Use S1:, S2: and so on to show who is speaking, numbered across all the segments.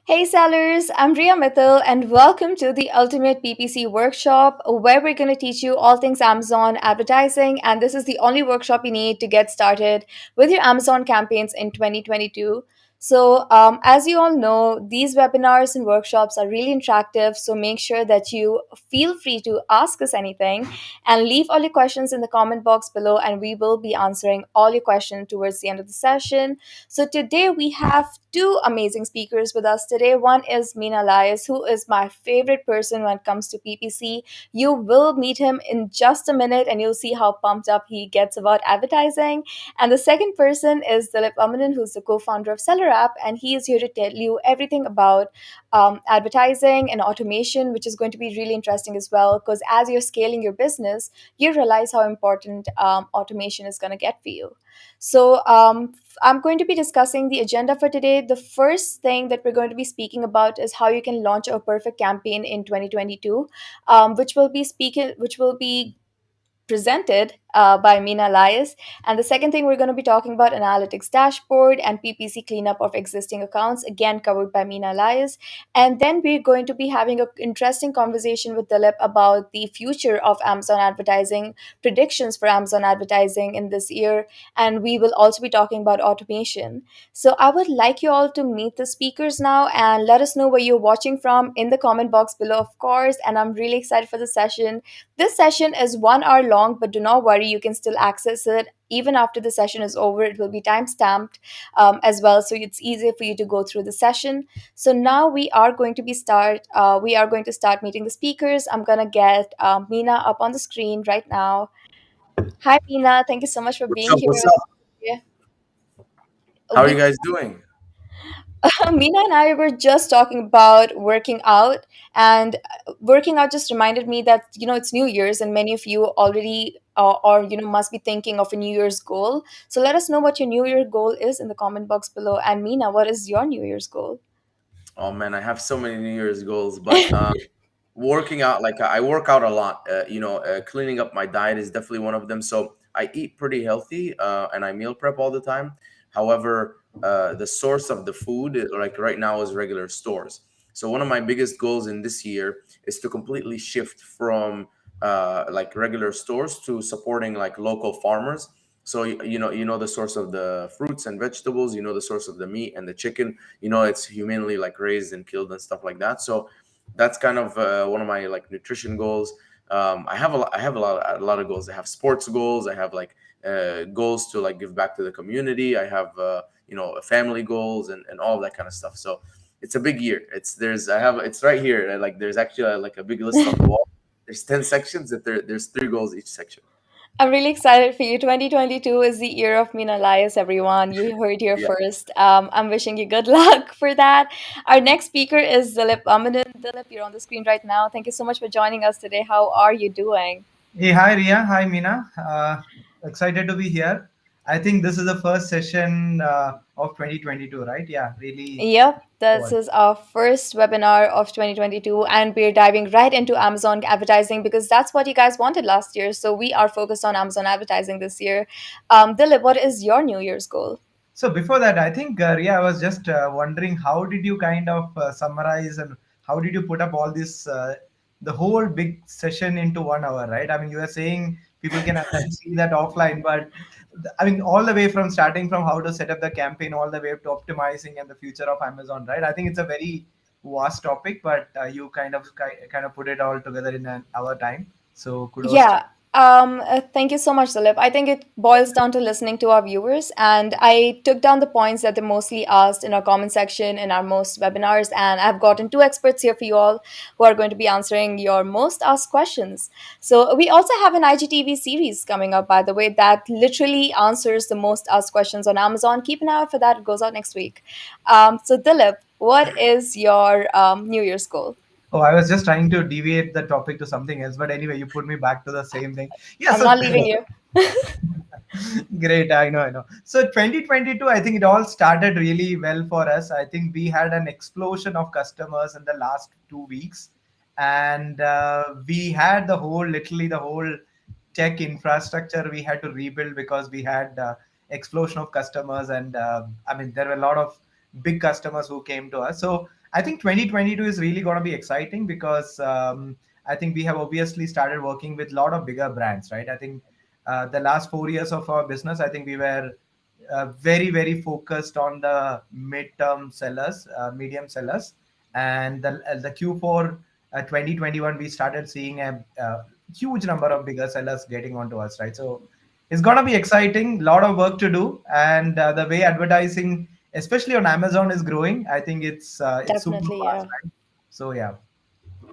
S1: Hey sellers, I'm Ria Mittal and welcome to the Ultimate PPC Workshop where we're going to teach you all things Amazon advertising, and this is the only workshop you need to get started with your Amazon campaigns in 2022. As you all know, these webinars and workshops are really interactive, so make sure that you feel free to ask us anything and leave all your questions in the comment box below, and we will be answering all your questions towards the end of the session. So today we have two amazing speakers with us today. One is Mina Elias, who is my favorite person when it comes to PPC. You will meet him in just a minute and you'll see how pumped up he gets about advertising. And the second person is Dilip Vamanan, who's the co-founder of SellerApp, and he is here to tell you everything about advertising and automation, which is going to be really interesting as well, because as you're scaling your business, you realize how important automation is going to get for you. I'm going to be discussing the agenda for today. The first thing that we're going to be speaking about is how you can launch a perfect campaign in 2022, which will be presented by Mina Elias. And the second thing we're going to be talking about analytics dashboard and PPC cleanup of existing accounts, again covered by Mina Elias. And then we're going to be having an interesting conversation with Dilip about the future of Amazon advertising, predictions for Amazon advertising in this year, and we will also be talking about automation. So I would like you all to meet the speakers now and let us know where you're watching from in the comment box below, of course. And I'm really excited for the session. This session is 1 hour long, but do not worry, you can still access it even after the session is over. It will be time stamped as well, so it's easier for you to go through the session. So now we are going to start meeting the speakers. I'm gonna get Mina up on the screen right now. Hi, Mina. Thank you so much for
S2: What's
S1: being
S2: up?
S1: here.
S2: What's up?
S1: Yeah.
S2: How are
S1: We
S2: you guys doing?
S1: Mina and I were just talking about working out, and working out just reminded me that it's New Year's, and many of you already or must be thinking of a New Year's goal. So let us know what your New Year goal is in the comment box below. And Mina, what is your New Year's goal?
S2: Oh man, I have so many New Year's goals, but working out, like I work out a lot. Cleaning up my diet is definitely one of them. So I eat pretty healthy, and I meal prep all the time. However, the source of the food, like right now, is regular stores. So one of my biggest goals in this year is to completely shift from like regular stores to supporting like local farmers. So you know the source of the fruits and vegetables. You know the source of the meat and the chicken. It's humanely like raised and killed and stuff like that. So that's kind of one of my like nutrition goals. I have a lot of goals. I have sports goals. I have like goals to like give back to the community. I have family goals and all of that kind of stuff. So it's a big year. It's right here. Like there's actually like a big list on the wall. There's 10 sections. There's three goals each section.
S1: I'm really excited for you. 2022 is the year of Mina Elias, everyone. You heard here
S2: Yeah.
S1: first. I'm wishing you good luck for that. Our next speaker is Dilip Vamanan. Dilip, you're on the screen right now. Thank you so much for joining us today. How are you doing?
S3: Hey, hi Ria, hi Mina. Excited to be here. I think this is the first session of 2022, right? Yeah, really.
S1: Yep, this
S3: Forward.
S1: is our first webinar of 2022, and we're diving right into Amazon advertising because that's what you guys wanted last year. So we are focused on Amazon advertising this year. Dilip, what is your New Year's goal?
S3: So before that, I think Ria, I was just wondering how did you kind of summarize and how did you put up all this, the whole big session into 1 hour, right? I mean, you were saying people can actually see that offline, but I mean, all the way from starting from how to set up the campaign, all the way up to optimizing and the future of Amazon, right? I think it's a very vast topic, but you kind of put it all together in an hour time. So kudos to you.
S1: Yeah. Thank you so much, Dilip. I think it boils down to listening to our viewers, and I took down the points that they mostly asked in our comment section in our most webinars, and I've gotten two experts here for you all who are going to be answering your most asked questions. So we also have an IGTV series coming up, by the way, that literally answers the most asked questions on Amazon. Keep an eye out for that. It goes out next week. Dilip, what is your New Year's goal?
S3: Oh, I was just trying to deviate the topic to something else, but anyway, you put me back to the same thing. Yeah,
S1: I'm
S3: so
S1: not leaving you.
S3: great. I know. So 2022, I think it all started really well for us. I think we had an explosion of customers in the last 2 weeks, and we had literally the whole tech infrastructure we had to rebuild because we had explosion of customers, and I mean there were a lot of big customers who came to us. So I think 2022 is really going to be exciting because I think we have obviously started working with a lot of bigger brands, right? I think the last 4 years of our business, I think we were very focused on the mid-term sellers, medium sellers, and the Q4 2021 we started seeing a huge number of bigger sellers getting onto us, right? So it's gonna be exciting, lot of work to do, and the way advertising, especially on Amazon, is growing. I think it's super
S1: Definitely,
S3: fast,
S1: yeah.
S3: right? So yeah.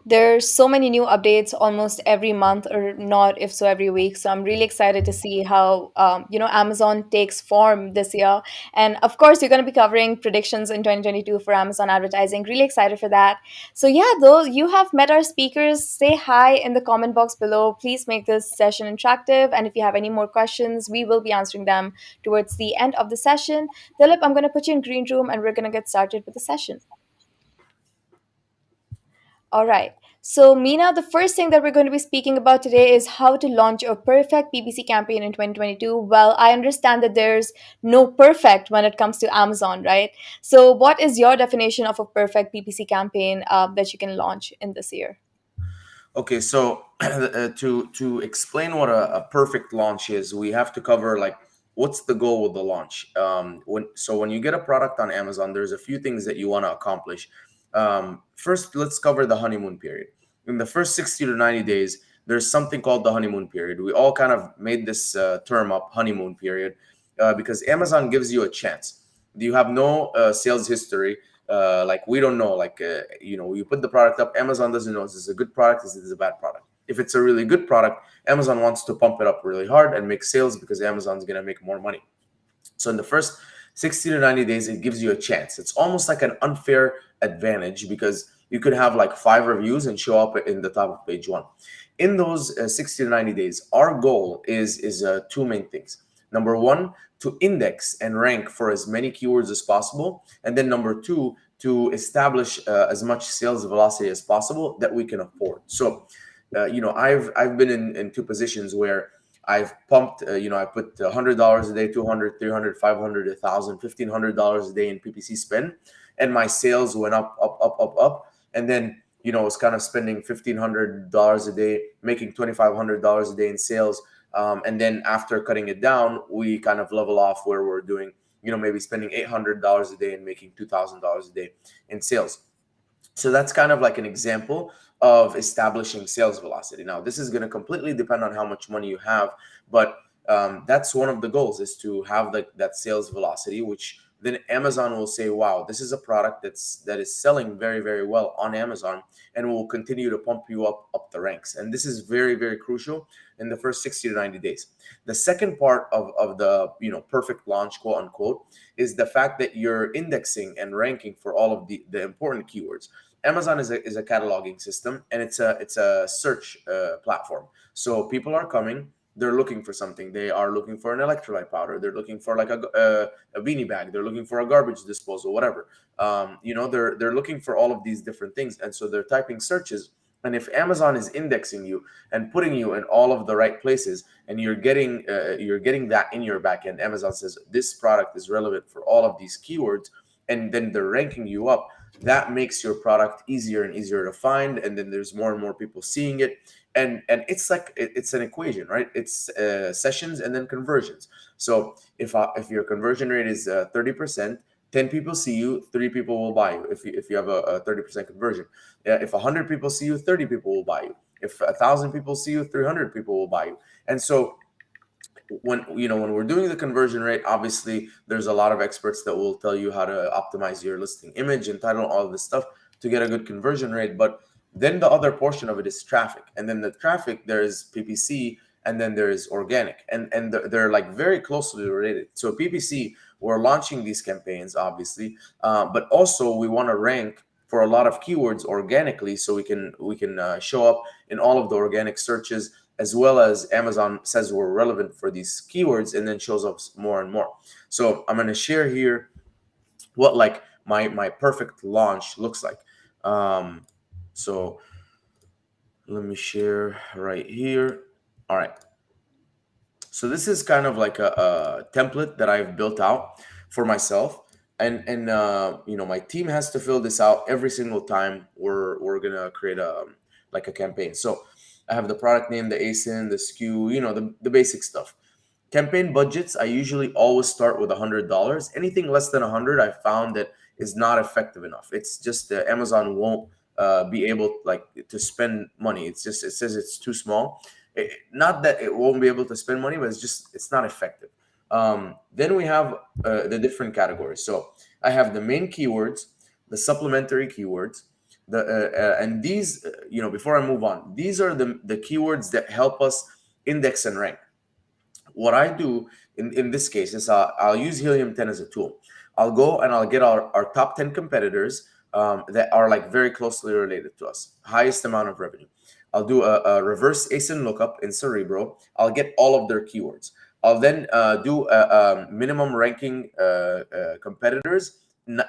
S1: There's so many new updates almost every month, or not if so every week. So I'm really excited to see how Amazon takes form this year. And of course, you're going to be covering predictions in 2022 for Amazon advertising. Really excited for that. So yeah, though you have met our speakers, say hi in the comment box below. Please make this session interactive. And if you have any more questions, we will be answering them towards the end of the session. Dilip, I'm going to put you in green room, and we're going to get started with the session. All right. So, Mina, the first thing that we're going to be speaking about today is how to launch a perfect PPC campaign in 2022. Well, I understand that there's no perfect when it comes to Amazon, right? So, what is your definition of a perfect PPC campaign that you can launch in this year?
S2: Okay, so to explain what a perfect launch is, we have to cover like what's the goal with the launch. When you get a product on Amazon, there's a few things that you want to accomplish. First, let's cover the honeymoon period. In the first 60 to 90 days, there's something called the honeymoon period. We all kind of made this term up, honeymoon period, because Amazon gives you a chance. You have no sales history. Like we don't know, like you put the product up, Amazon doesn't know is this a good product, is this a bad product. If it's a really good product, Amazon wants to pump it up really hard and make sales because Amazon's going to make more money. So in the first 60 to 90 days, it gives you a chance. It's almost like an unfair advantage because you could have like 5 reviews and show up in the top of page one. In those 60 to 90 days, our goal is two main things. Number one, to index and rank for as many keywords as possible. And then number two, to establish as much sales velocity as possible that we can afford. So, I've been in two positions where I've pumped, I put $100 a day, 200, 300, 500, 1,000, $1,500 a day in PPC spend, and my sales went up. And then, I was kind of spending $1,500 a day, making $2,500 a day in sales. And then after cutting it down, we kind of level off where we're doing, maybe spending $800 a day and making $2,000 a day in sales. So that's kind of like an example of establishing sales velocity. Now, this is going to completely depend on how much money you have, but that's one of the goals is to have that sales velocity, which then Amazon will say, "Wow, this is a product that is selling very, very well on Amazon, and will continue to pump you up the ranks." And this is very, very crucial in the first 60 to 90 days. The second part of the perfect launch, quote unquote, is the fact that you're indexing and ranking for all of the important keywords. Amazon is a cataloging system, and it's a search platform. So people are coming, they're looking for something. They are looking for an electrolyte powder. They're looking for like a beanie bag. They're looking for a garbage disposal, whatever. They're looking for all of these different things, and so they're typing searches. And if Amazon is indexing you and putting you in all of the right places, and you're getting that in your backend, Amazon says this product is relevant for all of these keywords, and then they're ranking you up. That makes your product easier and easier to find, and then there's more and more people seeing it. And it's like it's an equation, right? It's sessions and then conversions. So if your conversion rate is 30%, 10 people see you, 3 people will buy you. If you have a 30% conversion, if 100 people see you, 30 people will buy you. If 1,000 people see you, 300 people will buy you. And so when we're doing the conversion rate, obviously there's a lot of experts that will tell you how to optimize your listing image and title, all of this stuff to get a good conversion rate. But then the other portion of it is traffic, and then the traffic, there's PPC, and then there's organic, and they're like very closely related. So PPC, we're launching these campaigns obviously, but also we want to rank for a lot of keywords organically, so we can show up in all of the organic searches, as well as Amazon says we're relevant for these keywords, and then shows us more and more. So I'm going to share here what like my perfect launch looks like. So let me share right here. All right. So this is kind of like a template that I've built out for myself. And my team has to fill this out every single time we're gonna create a campaign. So I have the product name, the ASIN, the SKU, the basic stuff. Campaign budgets, I usually always start with $100. Anything less than 100, I found that is not effective enough. It's just Amazon won't be able like to spend money. It's just, it says it's too small. Not that it won't be able to spend money, but it's not effective. Then we have the different categories. So I have the main keywords, the supplementary keywords, and these, before I move on, these are the keywords that help us index and rank. What I do in this case is I'll use Helium 10 as a tool. I'll go and I'll get our top 10 competitors that are like very closely related to us, highest amount of revenue. I'll do a reverse ASIN lookup in Cerebro. I'll get all of their keywords. I'll then do a minimum ranking competitors,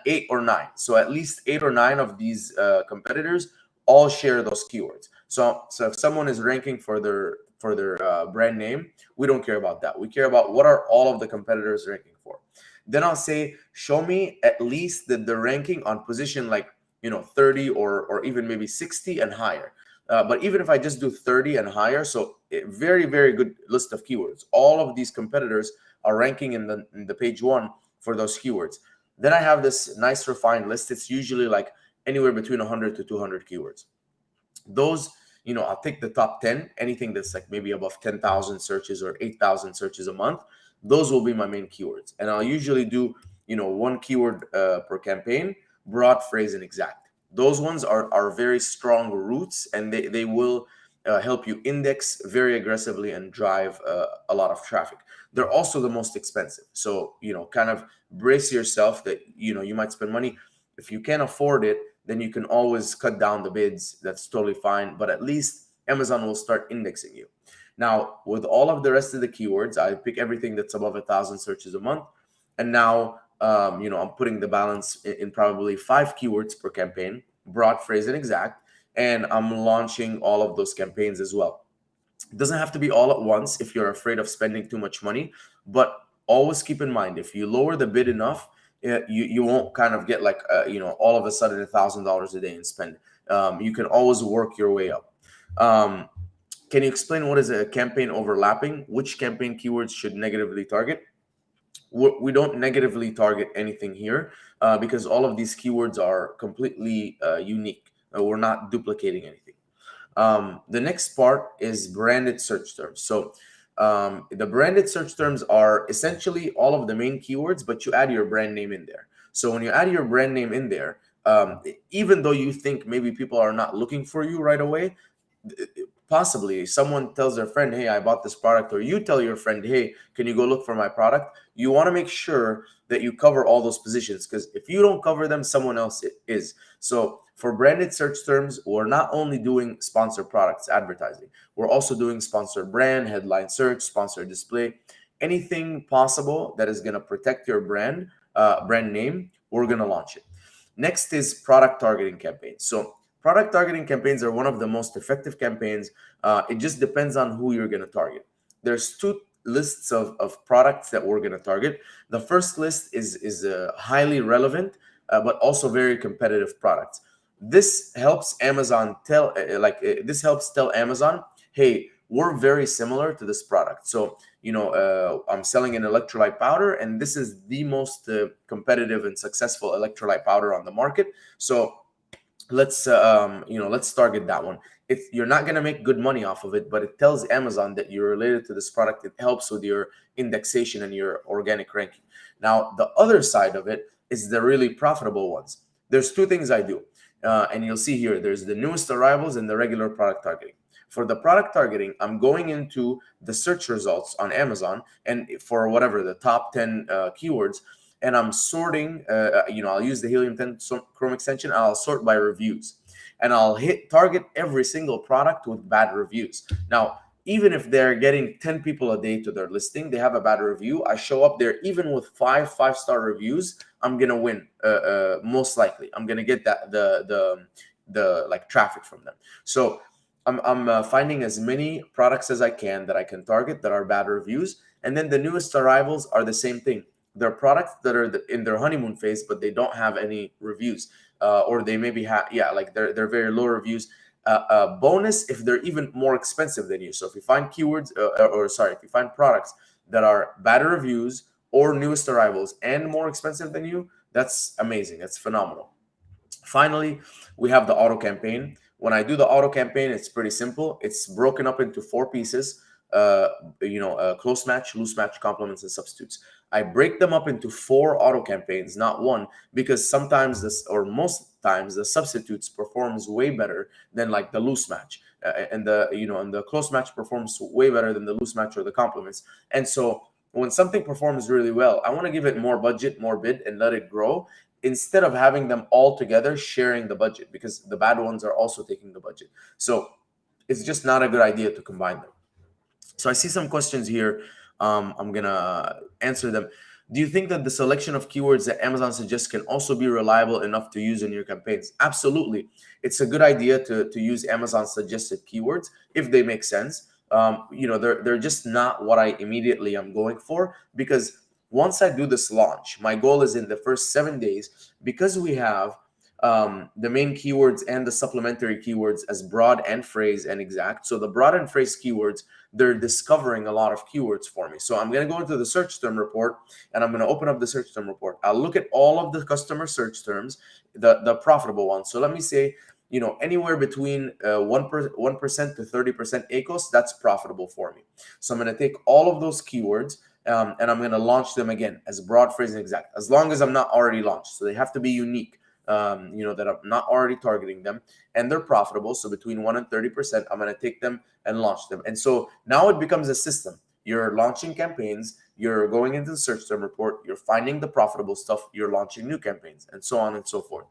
S2: 8 or 9. So at least 8 or 9 of these competitors all share those keywords. So if someone is ranking for their brand name, we don't care about that. We care about what are all of the competitors ranking for. Then I'll say, show me at least the ranking on position like 30 or even maybe 60 and higher. But even if I just do 30 and higher, so very, very good list of keywords. All of these competitors are ranking in the page 1 for those keywords. Then I have this nice refined list. It's usually like anywhere between 100 to 200 keywords. Those, I'll take the top 10, anything that's like maybe above 10,000 searches or 8,000 searches a month. Those will be my main keywords. And I'll usually do, one keyword per campaign, broad, phrase, and exact. Those ones are very strong roots, and they will help you index very aggressively and drive a lot of traffic. They're also the most expensive. So, kind of brace yourself that, you might spend money. If you can't afford it, then you can always cut down the bids. That's totally fine. But at least Amazon will start indexing you. Now, with all of the rest of the keywords, I pick everything that's above 1,000 searches a month. And now, I'm putting the balance in probably 5 keywords per campaign, broad, phrase, and exact. And I'm launching all of those campaigns as well. It doesn't have to be all at once if you're afraid of spending too much money. But always keep in mind, if you lower the bid enough, you won't kind of get like all of a sudden $1,000 a day and spend. You can always work your way up. Can you explain what is a campaign overlapping? Which campaign keywords should negatively target? We don't negatively target anything here because all of these keywords are completely unique. We're not duplicating anything. The next part is branded search terms. So the branded search terms are essentially all of the main keywords, but you add your brand name in there. So when you add your brand name in there, even though you think maybe people are not looking for you right away, possibly someone tells their friend, hey, I bought this product, or you tell your friend, hey, can you go look for my product? You want to make sure that you cover all those positions, because if you don't cover them, someone else is. So for branded search terms, we're not only doing sponsored products advertising, we're also doing sponsored brand, headline search, sponsored display, anything possible that is going to protect your brand name, we're going to launch it. Next is product targeting campaigns. So product targeting campaigns are one of the most effective campaigns. It just depends on who you're going to target. There's 2 lists of products that we're going to target. The first list is highly relevant, but also very competitive products. This helps Amazon tell Amazon, hey, we're very similar to this product. So, I'm selling an electrolyte powder, and this is the most competitive and successful electrolyte powder on the market. So let's target that one. You're not going to make good money off of it, but it tells Amazon that you're related to this product. It helps with your indexation and your organic ranking. Now, the other side of it is the really profitable ones. There's 2 things I do, and you'll see here, there's the newest arrivals and the regular product targeting. For the product targeting, I'm going into the search results on Amazon, and for whatever the top 10 keywords, and I'm sorting, I'll use the Helium 10 Chrome extension. I'll sort by reviews, and I'll target every single product with bad reviews. Now, even if they're getting 10 people a day to their listing, they have a bad review, I show up there, even with 5-star reviews, I'm going to win. Most likely, I'm going to get that, the like traffic from them. So I'm finding as many products as I can that I can target that are bad reviews. And then the newest arrivals are the same thing. they're products that are in their honeymoon phase, but they don't have any reviews, or they maybe have, yeah, like they're very low reviews. Bonus if they're even more expensive than you. So if you find keywords, or sorry, if you find products that are bad reviews or newest arrivals and more expensive than you, that's amazing. That's phenomenal. Finally, we have the auto campaign. When I do the auto campaign, it's pretty simple. It's broken up into four pieces. Uh, close match, loose match, complements, and substitutes. I break them up into four auto campaigns, not one, because sometimes this, or most times, the substitutes performs way better than like the loose match, and the close match performs way better than the loose match or the complements. And so when something performs really well, I want to give it more budget, more bid, and let it grow, instead of having them all together sharing the budget, because the bad ones are also taking the budget. So it's just not a good idea to combine them. So I see some questions here. I'm gonna answer them. Do you think that the selection of keywords that Amazon suggests can also be reliable enough to use in your campaigns? Absolutely. It's a good idea to use Amazon suggested keywords if they make sense. They're just not what I immediately am going for, because once I do this launch, my goal is in the first 7 days, because we have the main keywords and the supplementary keywords as broad and phrase and exact. So the broad and phrase keywords, they're discovering a lot of keywords for me. So I'm going to go into the search term report, and I'm going to open up the search term report. I'll look at all of the customer search terms, the profitable ones. So let me say, anywhere between 1% to 30% ACOS, that's profitable for me. So I'm going to take all of those keywords, and I'm going to launch them again as broad, phrase, and exact, as long as I'm not already launched. So they have to be unique. That I'm not already targeting them, and they're profitable. So between 1 and 30%, I'm going to take them and launch them. And so now it becomes a system. You're launching campaigns, you're going into the search term report, you're finding the profitable stuff, you're launching new campaigns, and so on and so forth.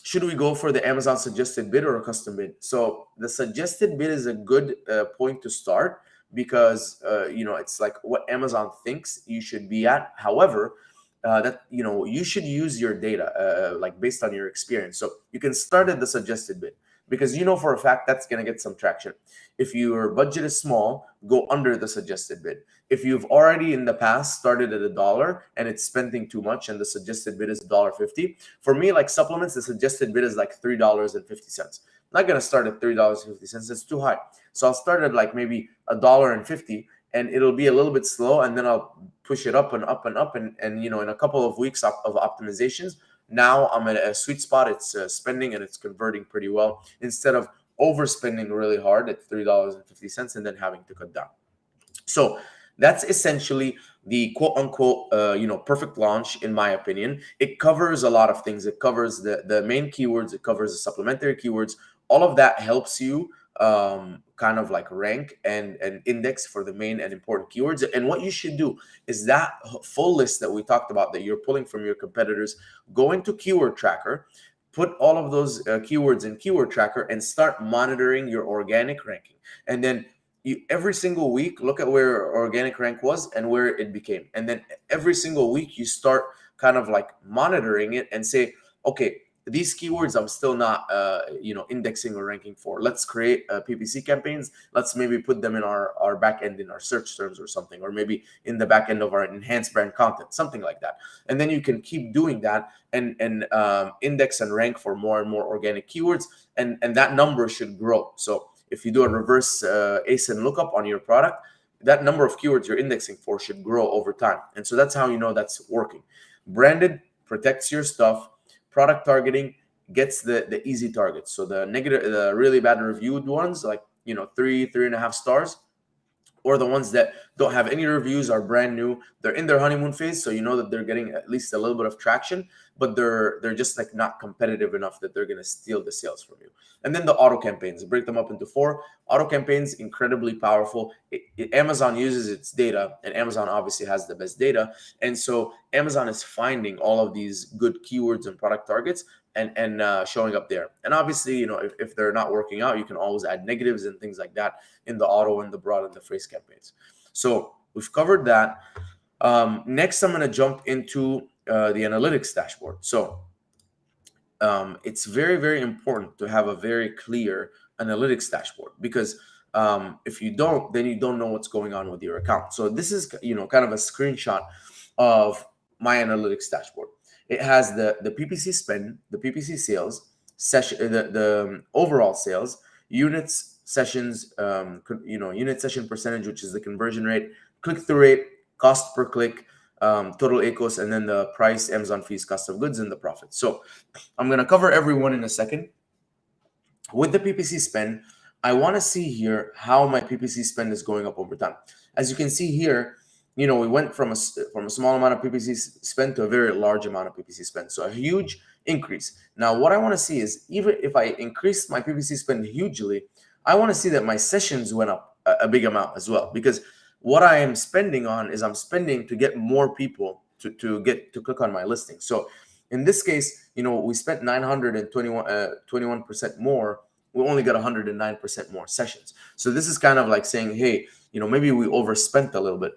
S2: Should we go for the Amazon suggested bid or a custom bid? So the suggested bid is a good point to start, because it's like what Amazon thinks you should be at. However, that you should use your data, like based on your experience. So you can start at the suggested bid, because for a fact that's going to get some traction. If your budget is small, go under the suggested bid. If you've already in the past started at $1 and it's spending too much and the suggested bid is $1.50, for me, like supplements, the suggested bid is like $3.50. I'm not going to start at $3.50. It's too high. So I'll start at like maybe $1.50, and it'll be a little bit slow, and then I'll push it up and up and up, and in a couple of weeks of optimizations, now I'm at a sweet spot. It's spending and it's converting pretty well, instead of overspending really hard at $3.50 and then having to cut down. So that's essentially the quote unquote perfect launch, in my opinion. It covers a lot of things. It covers the main keywords, it covers the supplementary keywords. All of that helps you kind of like rank and index for the main and important keywords. And what you should do is that full list that we talked about that you're pulling from your competitors, go into Keyword Tracker, put all of those keywords in Keyword Tracker, and start monitoring your organic ranking. And then you every single week look at where organic rank was and where it became. And then every single week you start kind of like monitoring it and say, okay, these keywords I'm still not indexing or ranking for. Let's create PPC campaigns. Let's maybe put them in our back end in our search terms or something, or maybe in the back end of our enhanced brand content, something like that. And then you can keep doing that and index and rank for more and more organic keywords, and that number should grow. So if you do a reverse ASIN lookup on your product, that number of keywords you're indexing for should grow over time. And so that's how you know that's working. Branded protects your stuff. Product targeting gets the easy targets. So the really bad reviewed ones, like 3.5 stars, or the ones that don't have any reviews, are brand new, they're in their honeymoon phase, so you know that they're getting at least a little bit of traction, but they're just like not competitive enough that they're going to steal the sales from you. And then the auto campaigns, break them up into 4 auto campaigns. Incredibly powerful. Amazon uses its data, and Amazon obviously has the best data, and so Amazon is finding all of these good keywords and product targets and showing up there. And obviously, if they're not working out, you can always add negatives and things like that in the auto and the broad and the phrase campaigns. So we've covered that. Next, I'm going to jump into the analytics dashboard. So it's very, very important to have a very clear analytics dashboard, because If you don't, then you don't know what's going on with your account. So this is, kind of a screenshot of my analytics dashboard. It has the PPC spend, the PPC sales, session, the overall sales, units, sessions, unit session percentage, which is the conversion rate, click through rate, cost per click, total ACOS, and then the price, Amazon fees, cost of goods, and the profit. So I'm going to cover everyone in a second. With the PPC spend, I want to see here how my PPC spend is going up over time. As you can see here, we went from a small amount of PPC spend to a very large amount of PPC spend. So a huge increase. Now, what I want to see is, even if I increased my PPC spend hugely, I want to see that my sessions went up a big amount as well, because what I am spending on is I'm spending to get more people to get to click on my listing. So in this case, we spent 21% more. We only got 109% more sessions. So this is kind of like saying, hey, maybe we overspent a little bit.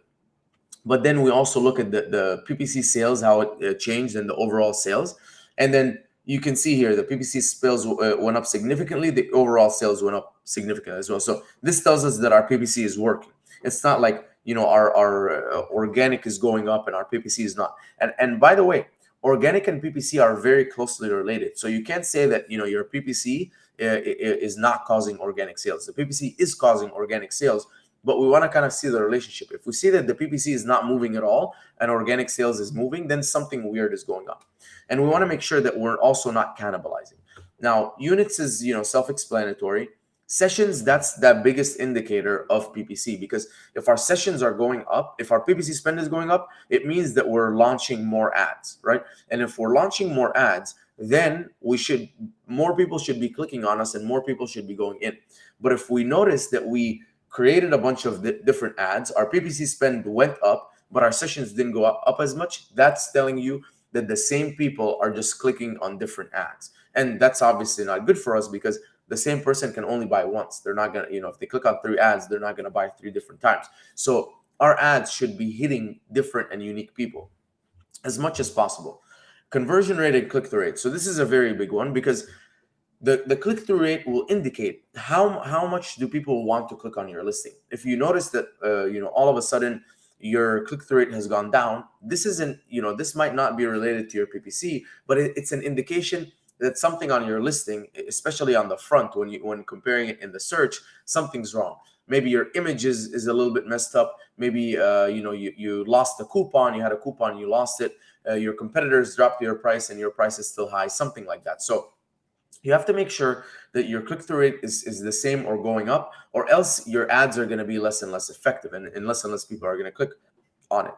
S2: But then we also look at the PPC sales, how it changed, and the overall sales. And then you can see here the PPC sales went up significantly. The overall sales went up significantly as well. So this tells us that our PPC is working. It's not like, our organic is going up and our PPC is not. And by the way, organic and PPC are very closely related. So you can't say that, your PPC is not causing organic sales. The PPC is causing organic sales, but we want to kind of see the relationship. If we see that the PPC is not moving at all and organic sales is moving, then something weird is going on. And we want to make sure that we're also not cannibalizing. Now, units is, self-explanatory. Sessions, that's that biggest indicator of PPC, because if our sessions are going up, if our PPC spend is going up, it means that we're launching more ads, right? And if we're launching more ads, then more people should be clicking on us and more people should be going in. But if we notice that we created a bunch of different ads, our PPC spend went up, but our sessions didn't go up as much, that's telling you that the same people are just clicking on different ads. And that's obviously not good for us, because the same person can only buy once. They're not going to, if they click on 3 ads, they're not going to buy 3 different times. So our ads should be hitting different and unique people as much as possible. Conversion rate and click-through rate. So this is a very big one, because the click-through rate will indicate how much do people want to click on your listing. If you notice that all of a sudden your click-through rate has gone down, this isn't, this might not be related to your PPC, but it's an indication that something on your listing, especially on the front, when comparing it in the search, something's wrong. Maybe your image is a little bit messed up. Maybe you lost the coupon. You had a coupon, you lost it. Your competitors dropped your price and your price is still high, something like that. So you have to make sure that your click-through rate is the same or going up, or else your ads are going to be less and less effective, and less and less people are going to click on it.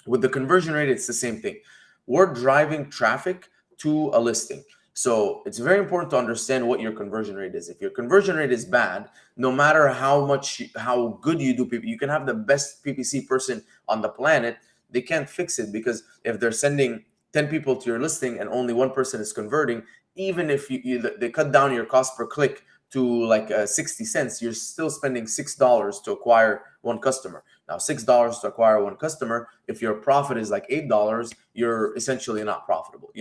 S2: With the conversion rate, it's the same thing. We're driving traffic to a listing. So it's very important to understand what your conversion rate is. If your conversion rate is bad, no matter how good you do, you can have the best PPC person on the planet, they can't fix it, because if they're sending 10 people to your listing and only 1 person is converting, even if they cut down your cost per click to like 60 cents, you're still spending $6 to acquire 1 customer. Now, $6 to acquire 1 customer, if your profit is like $8, you're essentially not profitable,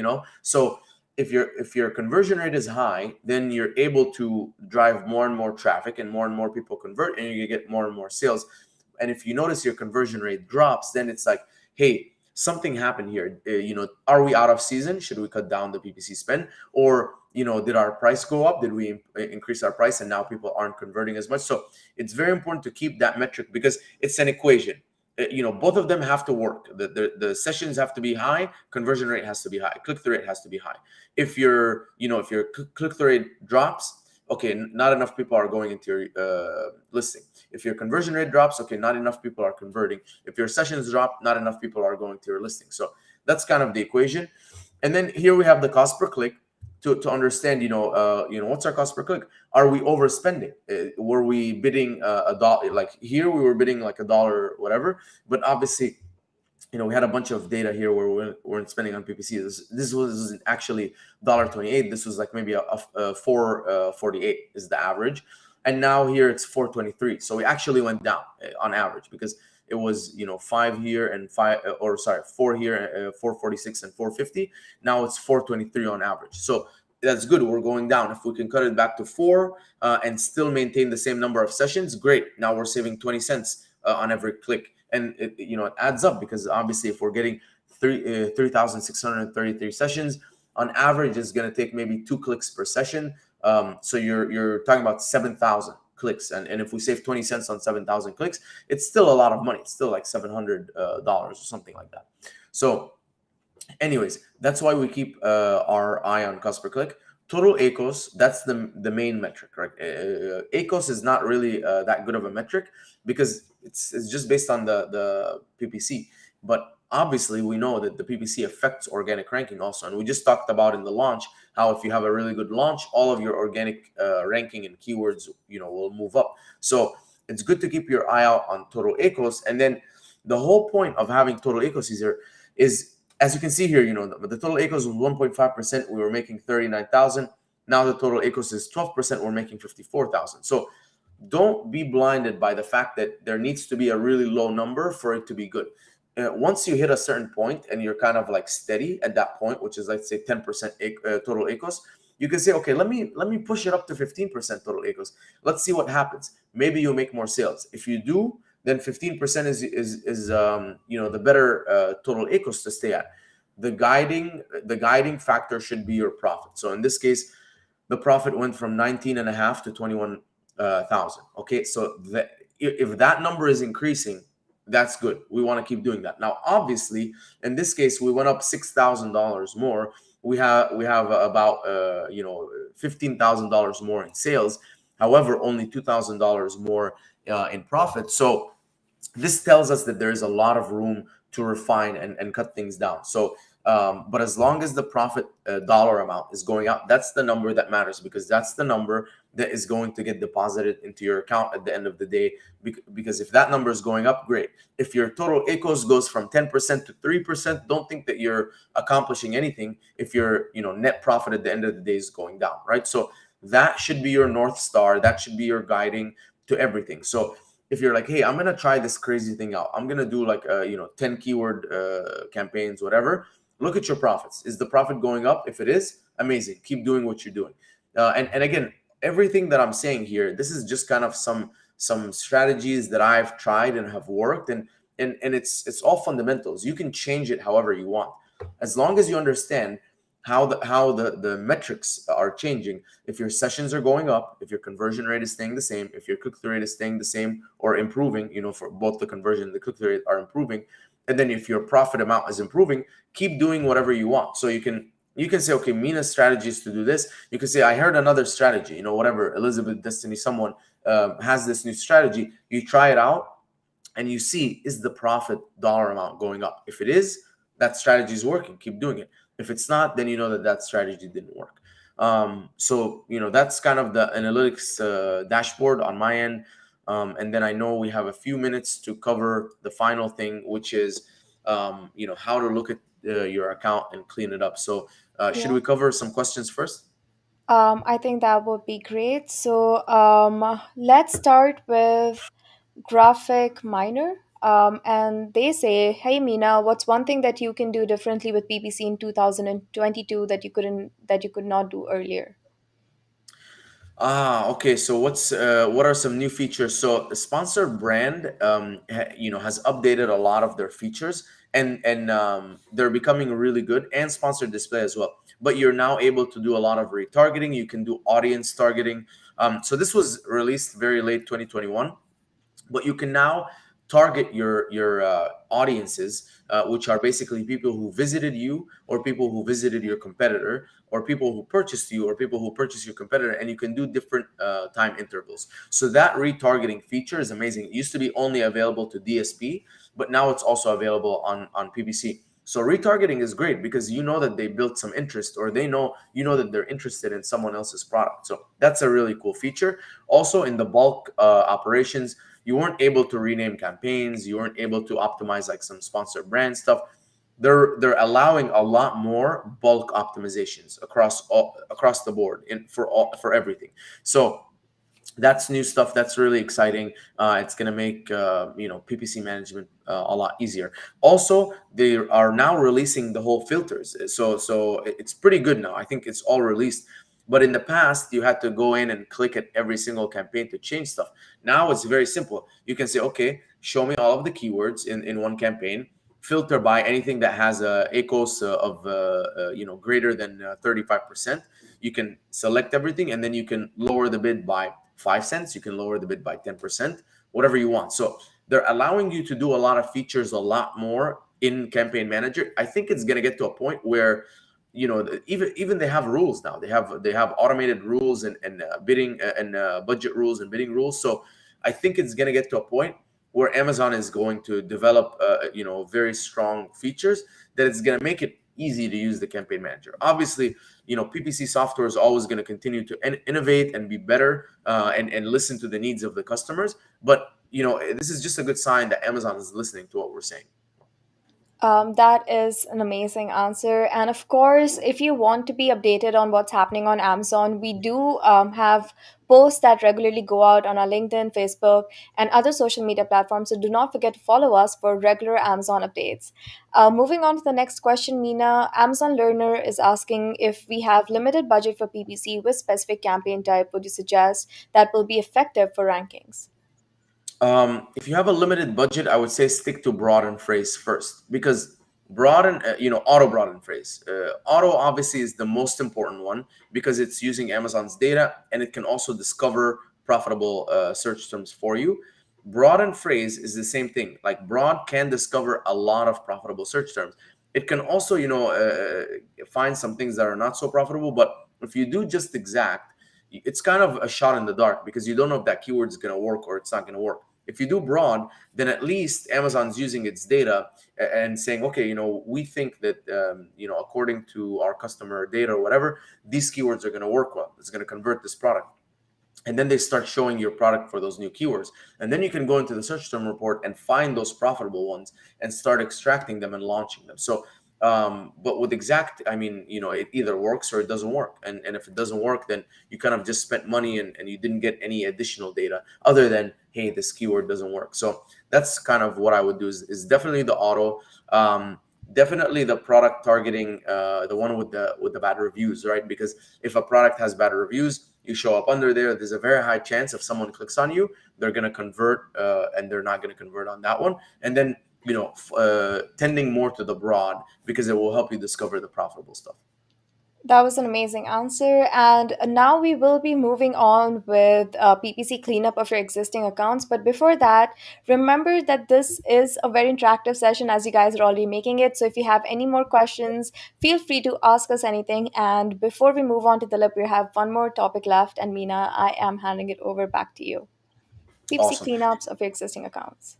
S2: So if your conversion rate is high, then you're able to drive more and more traffic and more people convert, and you get more and more sales. And if you notice your conversion rate drops, then it's like, hey, something happened here. Are we out of season? Should we cut down the PPC spend? Or, did our price go up? Did we increase our price and now people aren't converting as much? So it's very important to keep that metric, because it's an equation. Both of them have to work. The sessions have to be high, conversion rate has to be high, click-through rate has to be high. If your click-through rate drops, okay, not enough people are going into your listing. If your conversion rate drops, okay, not enough people are converting. If your sessions drop, not enough people are going to your listing. So that's kind of the equation. And then here we have the cost per click to understand, what's our cost per click? Are we overspending? Were we bidding a dollar? Like here we were bidding like $1, whatever. But obviously, we had a bunch of data here where we weren't spending on PPC. This wasn't actually $1.28. This was like maybe a $4.48 is the average. And now here it's $4.23. So we actually went down on average, because it was 5 here and 4 here, $4.46 and $4.50. Now it's $4.23 on average. So that's good. We're going down. If we can cut it back to 4 and still maintain the same number of sessions, great. Now we're saving 20 cents on every click, and it adds up, because obviously if we're getting 3,633 sessions on average, it's going to take maybe 2 clicks per session. So you're talking about 7,000 clicks, and if we save 20 cents on 7,000 clicks, it's still a lot of money. It's still like $700 or something like that. So anyways, that's why we keep our eye on cost per click. Total ACOS, that's the main metric, right? ACOS is not really that good of a metric, because it's just based on the PPC. But obviously we know that the PPC affects organic ranking also, and we just talked about in the launch how if you have a really good launch, all of your organic ranking and keywords will move up. So it's good to keep your eye out on total ACOS. And then the whole point of having total ACOS is, as you can see here, the total ACOS was 1.5%. We were making 39,000. Now the total ACOS is 12%. We're making 54,000. So don't be blinded by the fact that there needs to be a really low number for it to be good. Once you hit a certain point and you're kind of like steady at that point, which is, let's say, 10% total ACOS, you can say, okay, let me push it up to 15% total ACOS. Let's see what happens. Maybe you'll make more sales. If you do, then 15% is the better total ACOS to stay at. The guiding factor should be your profit. So in this case, the profit went from 19.5 to 21,000. Okay, so if that number is increasing, that's good. We want to keep doing that. Now, obviously, in this case, we went up $6,000 more. We have about $15,000 more in sales. However, only $2,000 more in profit. So this tells us that there is a lot of room to refine and cut things down. So but as long as the profit dollar amount is going up, that's the number that matters, because that's the number that is going to get deposited into your account at the end of the day. Because if that number is going up, great. If your total ACOS goes from 10% to 3%, don't think that you're accomplishing anything if your net profit at the end of the day is going down, right? So that should be your North Star. That should be your guiding to everything. So if you're like, hey, I'm gonna try this crazy thing out, I'm gonna do like 10 keyword campaigns, whatever. Look at your profits. Is the profit going up? If it is, amazing. Keep doing what you're doing. And again, everything that I'm saying here, this is just kind of some strategies that I've tried and have worked, and it's all fundamentals. You can change it however you want, as long as you understand how the metrics are changing. If your sessions are going up, if your conversion rate is staying the same, if your click-through rate is staying the same or improving, for both the conversion and the click-through rate are improving, and then if your profit amount is improving, keep doing whatever you want. So you can say, okay, Mina's strategy is to do this. You can say, I heard another strategy, whatever, Elizabeth, Destiny, someone has this new strategy. You try it out and you see, is the profit dollar amount going up? If it is, that strategy is working. Keep doing it. If it's not, then you know that strategy didn't work. So that's kind of the analytics dashboard on my end. And then I know we have a few minutes to cover the final thing, which is how to look at your account and clean it up. So should
S1: Yeah.
S2: we cover some questions first?
S1: I think that would be great. So let's start with Graphic Miner. And they say, "Hey Mina, what's one thing that you can do differently with PPC in 2022 that you could not do earlier?"
S2: Okay. So what are some new features? So the sponsored brand, has updated a lot of their features, and they're becoming really good, and sponsored display as well. But you're now able to do a lot of retargeting. You can do audience targeting. So this was released very late 2021, but you can now target your audiences, which are basically people who visited you, or people who visited your competitor, or people who purchased you, or people who purchased your competitor, and you can do different time intervals. So that retargeting feature is amazing. It used to be only available to DSP, but now it's also available on PPC. So retargeting is great, because you know that they built some interest, or that they're interested in someone else's product. So that's a really cool feature. Also, in the bulk operations, you weren't able to rename campaigns. You weren't able to optimize like some sponsored brand stuff. They're allowing a lot more bulk optimizations across the board for everything. So That's new stuff. That's really exciting. It's going to make PPC management a lot easier. Also, they are now releasing the whole filters, so it's pretty good now. I think it's all released. But in the past, you had to go in and click at every single campaign to change stuff. Now it's very simple. You can say, okay, show me all of the keywords in one campaign. Filter by anything that has a ACOS of greater than 35%. You can select everything, and then you can lower the bid by 5 cents. You can lower the bid by 10%, whatever you want. So they're allowing you to do a lot of features a lot more in Campaign Manager. I think it's going to get to a point where even they have rules now. They have automated rules and bidding and budget rules and bidding rules. So I think it's going to get to a point where Amazon is going to develop very strong features that it's going to make it easy to use the Campaign Manager. Obviously, PPC software is always going to continue to innovate and be better, and listen to the needs of the customers. But this is just a good sign that Amazon is listening to what we're saying.
S1: That is an amazing answer. And of course, if you want to be updated on what's happening on Amazon, we do have posts that regularly go out on our LinkedIn, Facebook, and other social media platforms. So do not forget to follow us for regular Amazon updates. Moving on to the next question, Mina, Amazon Learner is asking if we have limited budget for PPC, which specific campaign type would you suggest that will be effective for rankings?
S2: If you have a limited budget, I would say stick to broaden phrase first, because broaden, auto broaden phrase. Auto obviously is the most important one because it's using Amazon's data and it can also discover profitable search terms for you. Broaden phrase is the same thing. Like broad can discover a lot of profitable search terms. It can also, find some things that are not so profitable. But if you do just exact, it's kind of a shot in the dark because you don't know if that keyword is going to work or it's not going to work. If you do broad, then at least Amazon's using its data and saying, okay, we think that, according to our customer data or whatever, these keywords are going to work well. It's going to convert this product. And then they start showing your product for those new keywords. And then you can go into the search term report and find those profitable ones and start extracting them and launching them. So, but with exact, I mean, it either works or it doesn't work. And if it doesn't work, then you kind of just spent money and you didn't get any additional data other than, hey, this keyword doesn't work. So that's kind of what I would do is definitely the auto. Definitely the product targeting, the one with the bad reviews, right? Because if a product has bad reviews, you show up under there, there's a very high chance if someone clicks on you, they're going to convert, and they're not going to convert on that one. And then tending more to the broad because it will help you discover the profitable stuff.
S1: That was an amazing answer. And now we will be moving on with PPC cleanup of your existing accounts. But before that, remember that this is a very interactive session as you guys are already making it. So if you have any more questions, feel free to ask us anything. And before we move on to Dilip, we have one more topic left. And Mina, I am handing it over back to you. PPC
S2: Awesome.
S1: cleanups of your existing accounts.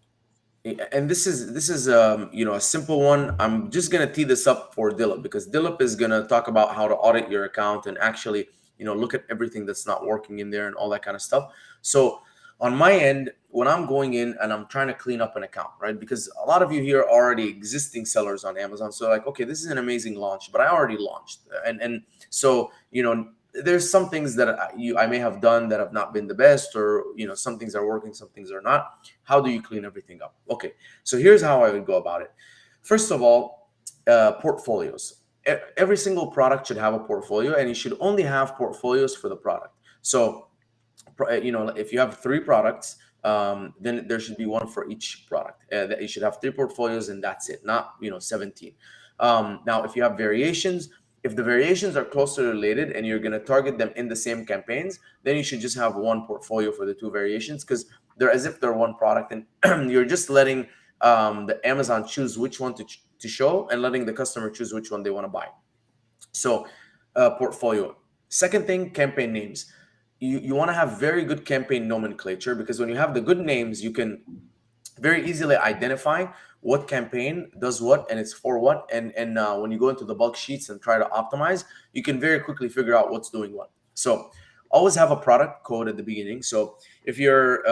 S2: And this is a simple one. I'm just gonna tee this up for Dilip because Dilip is gonna talk about how to audit your account and actually look at everything that's not working in there and all that kind of stuff. So on my end, when I'm going in and I'm trying to clean up an account, right? Because a lot of you here are already existing sellers on Amazon, so like, okay, this is an amazing launch, but I already launched, and so there's some things that I may have done that have not been the best, or some things are working, some things are not. How do you clean everything up? Okay, so here's how I would go about it. First of all, portfolios. Every single product should have a portfolio, and you should only have portfolios for the product. So if you have 3 products, then there should be one for each product. That you should have 3 portfolios, and that's it, not 17. Now, if you have variations, if the variations are closely related and you're going to target them in the same campaigns, then you should just have one portfolio for the 2 variations, because they're as if they're one product, and you're just letting the Amazon choose which one to show and letting the customer choose which one they want to buy. So portfolio. Second thing, campaign names. You want to have very good campaign nomenclature, because when you have the good names, you can very easily identify what campaign does what and it's for what. And when you go into the bulk sheets and try to optimize, you can very quickly figure out what's doing what. So always have a product code at the beginning. So if you're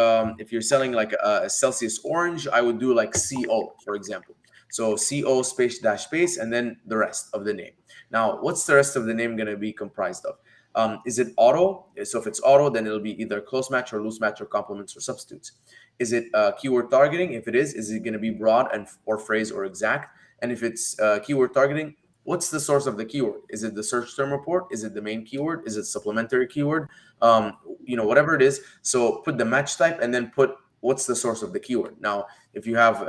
S2: selling like a Celsius orange, I would do like CO, for example. So CO space dash space and then the rest of the name. Now, what's the rest of the name going to be comprised of? Is it auto? So if it's auto, then it'll be either close match or loose match or complements or substitutes. Is it keyword targeting? If it is it going to be broad and or phrase or exact? And if it's keyword targeting, what's the source of the keyword? Is it the search term report? Is it the main keyword? Is it supplementary keyword? Whatever it is. So put the match type and then put what's the source of the keyword. Now, if you have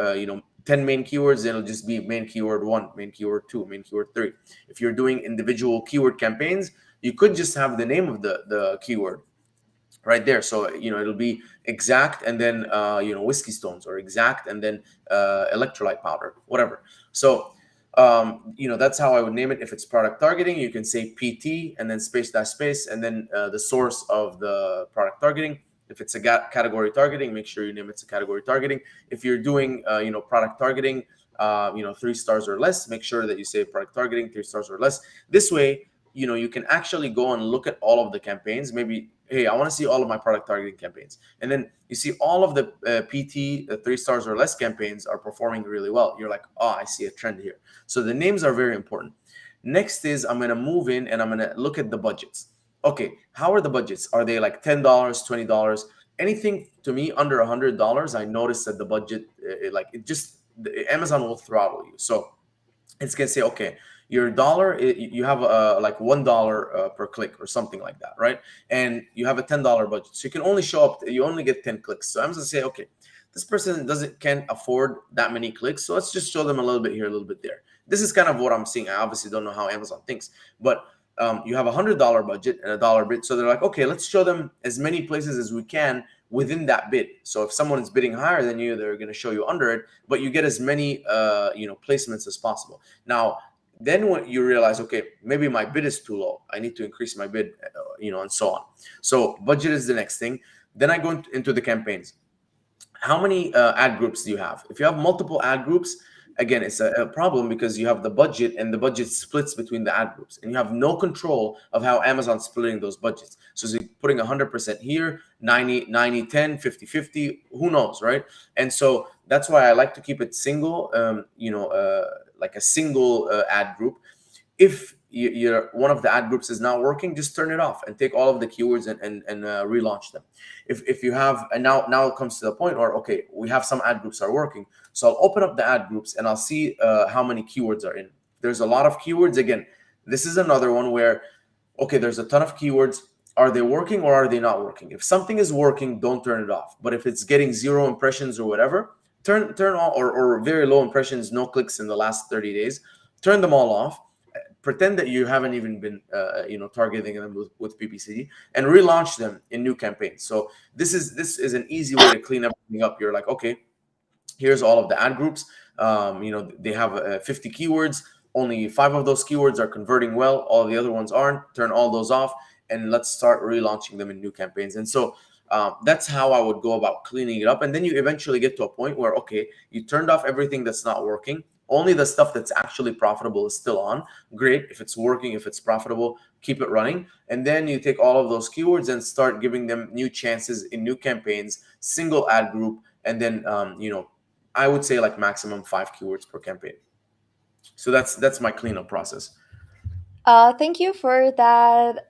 S2: 10 main keywords, then it'll just be main keyword 1, main keyword 2, main keyword 3. If you're doing individual keyword campaigns, you could just have the name of the keyword right there. So it'll be exact and then whiskey stones, or exact and then electrolyte powder, whatever. So that's how I would name it. If it's product targeting, you can say PT and then space dash space and then the source of the product targeting. If it's a category targeting, make sure you name it's a category targeting. If you're doing product targeting 3 stars or less, make sure that you say product targeting 3 stars or less. This way you can actually go and look at all of the campaigns. Maybe, hey, I want to see all of my product targeting campaigns, and then you see all of the PT 3 stars or less campaigns are performing really well. You're like, oh, I see a trend here. So the names are very important. Next is I'm going to move in and I'm going to look at the budgets. Okay, how are the budgets? Are they like $10, $20? Anything to me under $100, I noticed that the budget, Amazon will throttle you. So it's gonna say, okay, your dollar, you have like $1 per click or something like that, right? And you have a $10 budget, so you can only show up, you only get 10 clicks. So I'm gonna say, okay, this person can't afford that many clicks, so let's just show them a little bit here, a little bit there. This is kind of what I'm seeing. I obviously don't know how Amazon thinks, but you have $100 budget and a dollar bid, so they're like, okay, let's show them as many places as we can within that bid. So if someone is bidding higher than you, they're going to show you under it, but you get as many placements as possible. Now, then when you realize, okay, maybe my bid is too low, I need to increase my bid, and so on. So budget is the next thing. Then I go into the campaigns. How many ad groups do you have? If you have multiple ad groups, again, it's a problem because you have the budget and the budget splits between the ad groups, and you have no control of how Amazon's splitting those budgets. So you're putting 100% here, 90, 10, 50, 50, who knows, right? And so that's why I like to keep it single, like a single ad group. If you're one of the ad groups is not working, just turn it off and take all of the keywords and relaunch them. If you have, and now it comes to the point where, okay, we have some ad groups are working, so I'll open up the ad groups and I'll see how many keywords are in. There's a lot of keywords. Again, this is another one where, okay, there's a ton of keywords. Are they working or are they not working? If something is working, don't turn it off. But if it's getting 0 impressions or whatever, turn on, or very low impressions, no clicks in the last 30 days, turn them all off. Pretend that you haven't even been targeting them with PPC, and relaunch them in new campaigns. So this is an easy way to clean everything up. You're like, okay, here's all of the ad groups. They have 50 keywords. Only 5 of those keywords are converting well. All the other ones aren't. Turn all those off, and let's start relaunching them in new campaigns. And so that's how I would go about cleaning it up. And then you eventually get to a point where, okay, you turned off everything that's not working. Only the stuff that's actually profitable is still on. Great. If it's working, if it's profitable, keep it running. And then you take all of those keywords and start giving them new chances in new campaigns, single ad group. And then, I would say like maximum 5 keywords per campaign. So that's my cleanup process.
S1: Thank you for that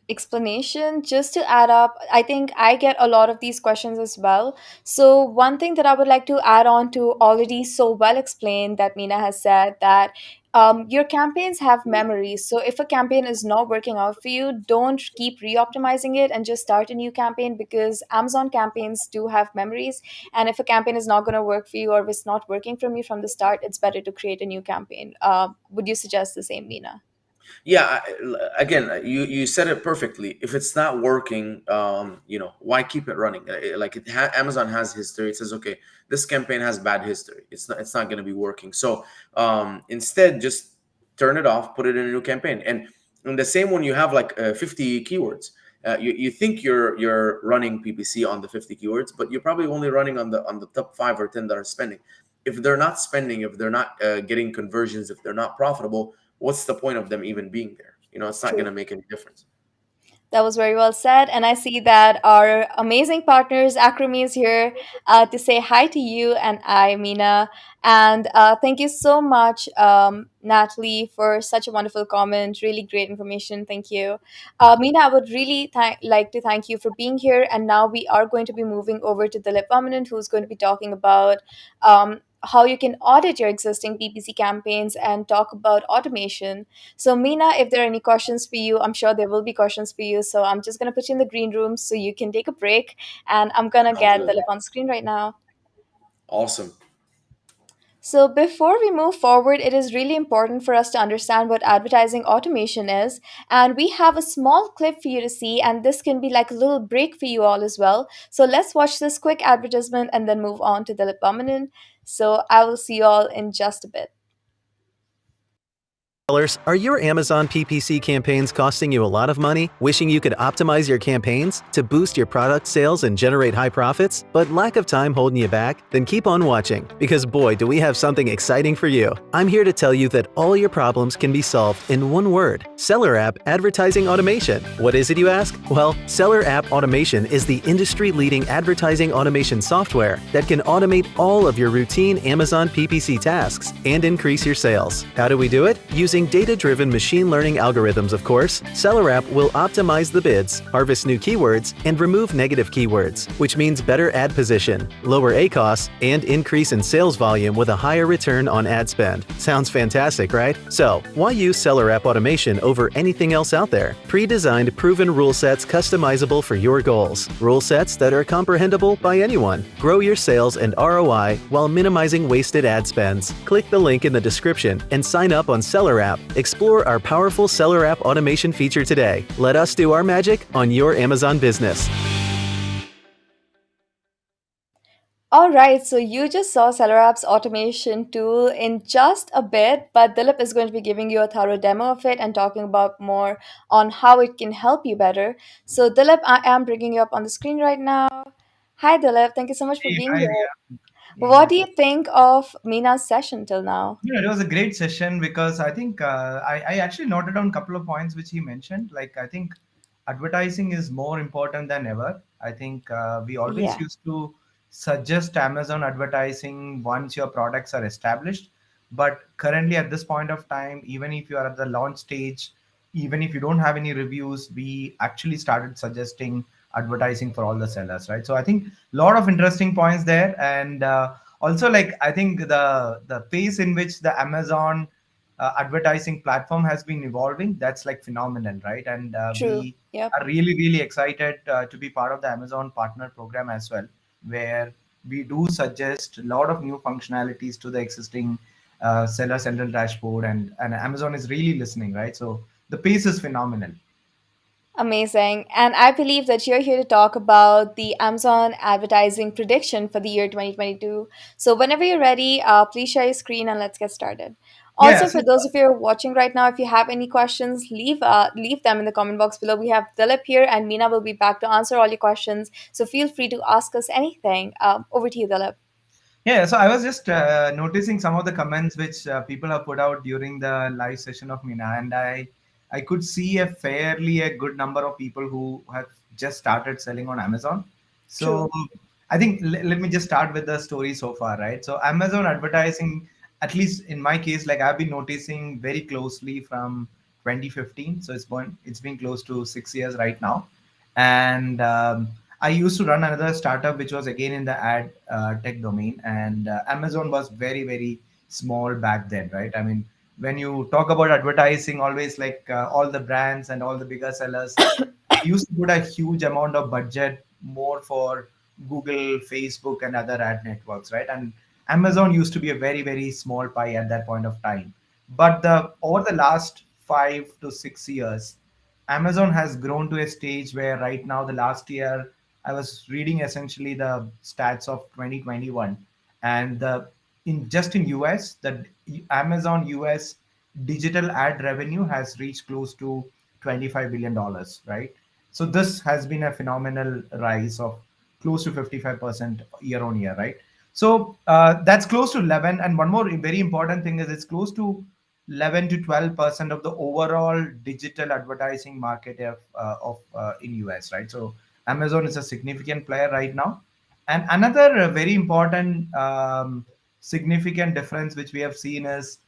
S1: explanation. Just to add up, I think I get a lot of these questions as well. So, one thing that I would like to add on to already so well explained that Mina has said, that your campaigns have memories. So, if a campaign is not working out for you, don't keep re optimizing it and just start a new campaign, because Amazon campaigns do have memories. And if a campaign is not going to work for you, or if it's not working from you from the start, it's better to create a new campaign. Would you suggest the same, Mina?
S2: Yeah, again, you said it perfectly. If it's not working, why keep it running? Like Amazon has history. It says, okay, this campaign has bad history. It's not going to be working. So instead, just turn it off, put it in a new campaign. And in the same one, you have like 50 keywords. You think you're running PPC on the 50 keywords, but you're probably only running on the top 5 or 10 that are spending. If they're not spending, if they're not getting conversions, if they're not profitable, what's the point of them even being there? It's not going
S1: True.
S2: to make any difference.
S1: That was very well said. And I see that our amazing partners, Acromy, is here to say hi to you and I, Mina. And thank you so much, Natalie, for such a wonderful comment. Really great information. Thank you. Mina, I would really like to thank you for being here. And now we are going to be moving over to Dilip Vamanan, who's going to be talking about how you can audit your existing PPC campaigns and talk about automation. So, Meena, if there are any questions for you, I'm sure there will be questions for you. So, I'm just going to put you in the green room so you can take a break. And I'm going to
S2: Sounds
S1: get
S2: good.
S1: Dilip on screen right now.
S2: Awesome.
S1: So, before we move forward, it is really important for us to understand what advertising automation is. And we have a small clip for you to see, and this can be like a little break for you all as well. So, let's watch this quick advertisement and then move on to Dilip Vamanan. So, I will see you all in just a bit.
S4: Are your Amazon PPC campaigns costing you a lot of money? Wishing you could optimize your campaigns to boost your product sales and generate high profits, but lack of time holding you back? Then keep on watching, because boy, do we have something exciting for you. I'm here to tell you that all your problems can be solved in one word: SellerApp Advertising Automation. What is it, you ask? Well, SellerApp Automation is the industry-leading advertising automation software that can automate all of your routine Amazon PPC tasks and increase your sales. How do we do it? Using data-driven machine learning algorithms, of course. SellerApp will optimize the bids, harvest new keywords, and remove negative keywords, which means better ad position, lower ACoS, and increase in sales volume with a higher return on ad spend. Sounds fantastic, right? So, why use SellerApp automation over anything else out there? Pre-designed, proven rule sets customizable for your goals. Rule sets that are comprehensible by anyone. Grow your sales and ROI while minimizing wasted ad spends. Click the link in the description and sign up on SellerApp. Explore our powerful SellerApp automation feature today. Let us do our magic on your Amazon business.
S1: All right, so you just saw SellerApp's automation tool in just a bit, but Dilip is going to be giving you a thorough demo of it and talking about more on how it can help you better. So, Dilip, I am bringing you up on the screen right now. Hi, Dilip. Thank you so much for
S3: Hey,
S1: being
S3: hi,
S1: here.
S3: Ria.
S1: What
S3: Yeah.
S1: do you think of Mina's session till now?
S3: It was a great session because I think I actually noted down a couple of points which he mentioned. Like, I think advertising is more important than ever. I think we always
S1: Yeah,
S3: used to suggest Amazon advertising once your products are established. But currently, at this point of time, even if you are at the launch stage, even if you don't have any reviews, we actually started suggesting advertising for all the sellers, right? So I think a lot of interesting points there. And also, like, I think the pace in which the Amazon advertising platform has been evolving, that's like phenomenal, right? And
S1: true.
S3: we
S1: Yep.
S3: are really really excited to be part of the Amazon partner program as well, where we do suggest a lot of new functionalities to the existing seller central dashboard, and Amazon is really listening, right? So the pace is phenomenal.
S1: Amazing. And I believe that you're here to talk about the Amazon advertising prediction for the year 2022. So, whenever you're ready, please share your screen and let's get started.
S3: Yeah,
S1: Also,
S3: so
S1: for those of you who are watching right now, if you have any questions, leave them in the comment box below. We have Dilip here, and Meena will be back to answer all your questions. So, feel free to ask us anything. Over to you, Dilip.
S3: yeah, so I was just noticing some of the comments which people have put out during the live session of Mina, and I could see a good number of people who have just started selling on Amazon. So
S1: True.
S3: I think let me just start with the story so far, right? So Amazon advertising, at least in my case, like I've been noticing very closely from 2015. So it's been close to 6 years right now, and I used to run another startup which was again in the ad tech domain, and Amazon was very very small back then, right? I mean, when you talk about advertising, always like all the brands and all the bigger sellers, they used to put a huge amount of budget more for Google, Facebook, and other ad networks, right? And Amazon used to be a very very small pie at that point of time. But the over the last 5 to 6 years, Amazon has grown to a stage where right now, the last year, I was reading essentially the stats of 2021, and the in just in US, the Amazon US digital ad revenue has reached close to $25 billion, right? So this has been a phenomenal rise of close to 55% year on year, right? So that's close to 11. And one more very important thing is it's close to 11 to 12% of the overall digital advertising market of in US, right? So Amazon is a significant player right now. And another very important significant difference which we have seen is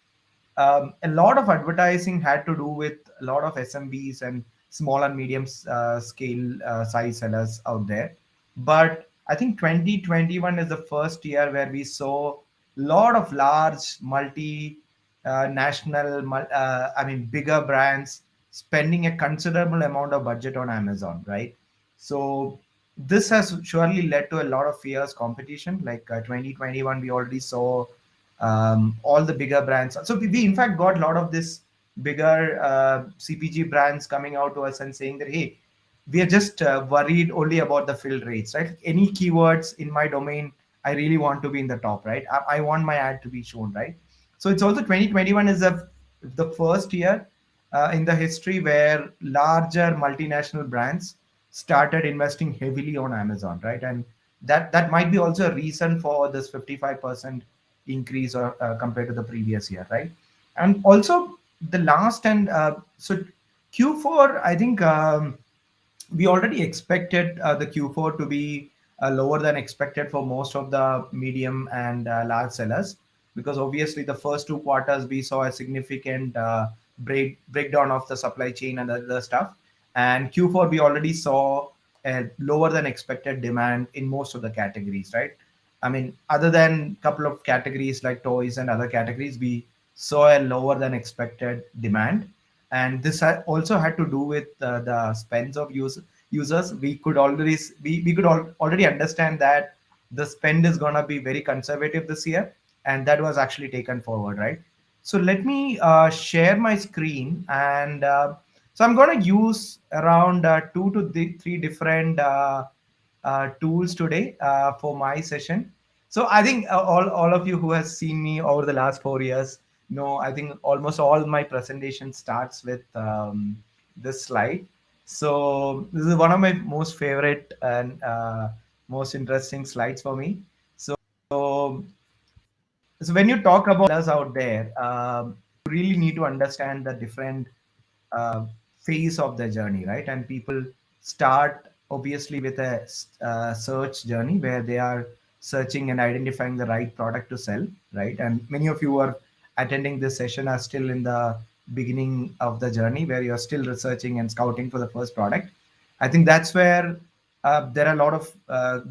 S3: a lot of advertising had to do with a lot of SMBs and small and medium scale size sellers out there. But I think 2021 is the first year where we saw a lot of large multi national, I mean, bigger brands spending a considerable amount of budget on Amazon, right? So this has surely led to a lot of fierce competition. Like 2021, we already saw all the bigger brands. So we in fact got a lot of this bigger CPG brands coming out to us and saying that, hey, we are just worried only about the fill rates, right? Any keywords in my domain, I really want to be in the top, right? I want my ad to be shown, right? So it's also 2021 is the first year in the history where larger multinational brands started investing heavily on Amazon, right? And that might be also a reason for this 55% increase or compared to the previous year, right? And also the last and so Q4, I think we already expected the Q4 to be lower than expected for most of the medium and large sellers, because obviously the first two quarters we saw a significant breakdown of the supply chain and other stuff, and Q4 we already saw a lower than expected demand in most of the categories, right? I mean, other than a couple of categories like toys and other categories, we saw a lower than expected demand. And this also had to do with the spends of users. We could already already understand that the spend is going to be very conservative this year, and that was actually taken forward, right? So let me share my screen, and so I'm going to use around two to three different tools today for my session. So I think all of you who has seen me over the last 4 years know, I think almost all my presentation starts with this slide. So this is one of my most favorite and most interesting slides for me. So so when you talk about us out there, you really need to understand the different uh, phase of the journey, right? And people start obviously with a search journey where they are searching and identifying the right product to sell, right? And many of you who are attending this session are still in the beginning of the journey where you're still researching and scouting for the first product. I think that's where there are a lot of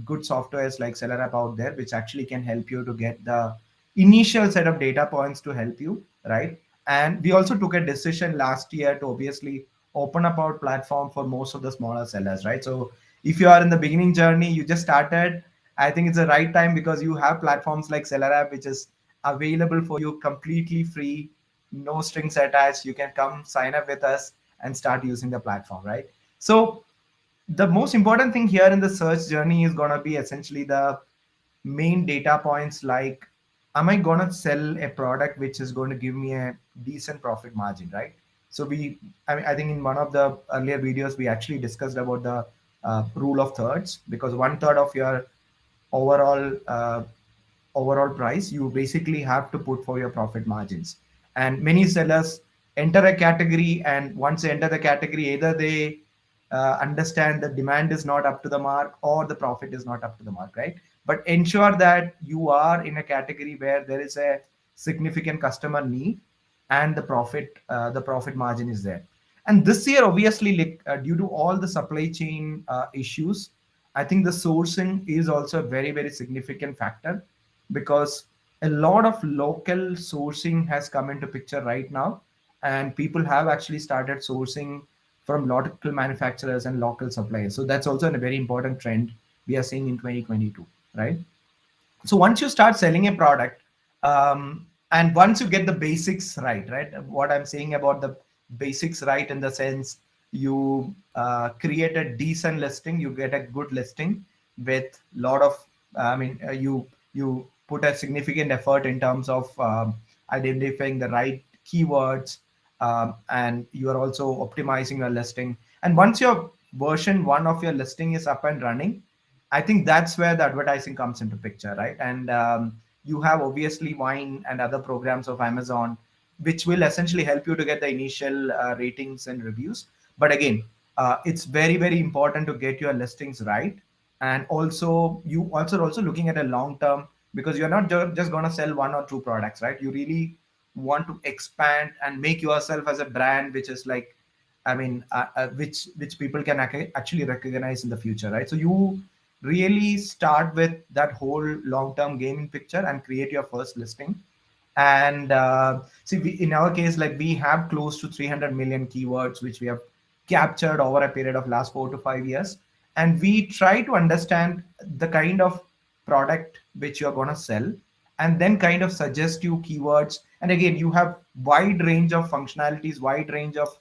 S3: good softwares like SellerApp out there, which actually can help you to get the initial set of data points to help you, right? And we also took a decision last year to obviously open up our platform for most of the smaller sellers, right? So if you are in the beginning journey, you just started, I think it's the right time because you have platforms like SellerApp, which is available for you completely free, no strings attached. You can come sign up with us and start using the platform, right? So the most important thing here in the search journey is going to be essentially the main data points like, am I going to sell a product which is going to give me a decent profit margin, right? So I think in one of the earlier videos we actually discussed about the rule of thirds, because one third of your overall overall price you basically have to put for your profit margins. And many sellers enter a category, and once they enter the category, either they understand the demand is not up to the mark or the profit is not up to the mark, right? But ensure that you are in a category where there is a significant customer need and the profit margin is there. And this year obviously, like, due to all the supply chain issues, I think the sourcing is also a very very significant factor, because a lot of local sourcing has come into picture right now, and people have actually started sourcing from local manufacturers and local suppliers. So that's also a very important trend we are seeing in 2022, right? So once you start selling a product, and once you get the basics right, what I'm saying about the basics right, in the sense you create a decent listing, you get a good listing with lot of you put a significant effort in terms of identifying the right keywords, and you are also optimizing your listing. And once your version one of your listing is up and running, I think that's where the advertising comes into picture, right? And you have obviously Wine and other programs of Amazon, which will essentially help you to get the initial ratings and reviews. But again, it's very very important to get your listings right, and also you also looking at a long term, because you're not just going to sell one or two products, right? You really want to expand and make yourself as a brand which is like, which people can actually recognize in the future, right? So you really start with that whole long term gaming picture and create your first listing. And see, in our case, like we have close to 300 million keywords which we have captured over a period of last 4 to 5 years, and we try to understand the kind of product which you're going to sell, and then kind of suggest you keywords. And again, you have wide range of functionalities, wide range of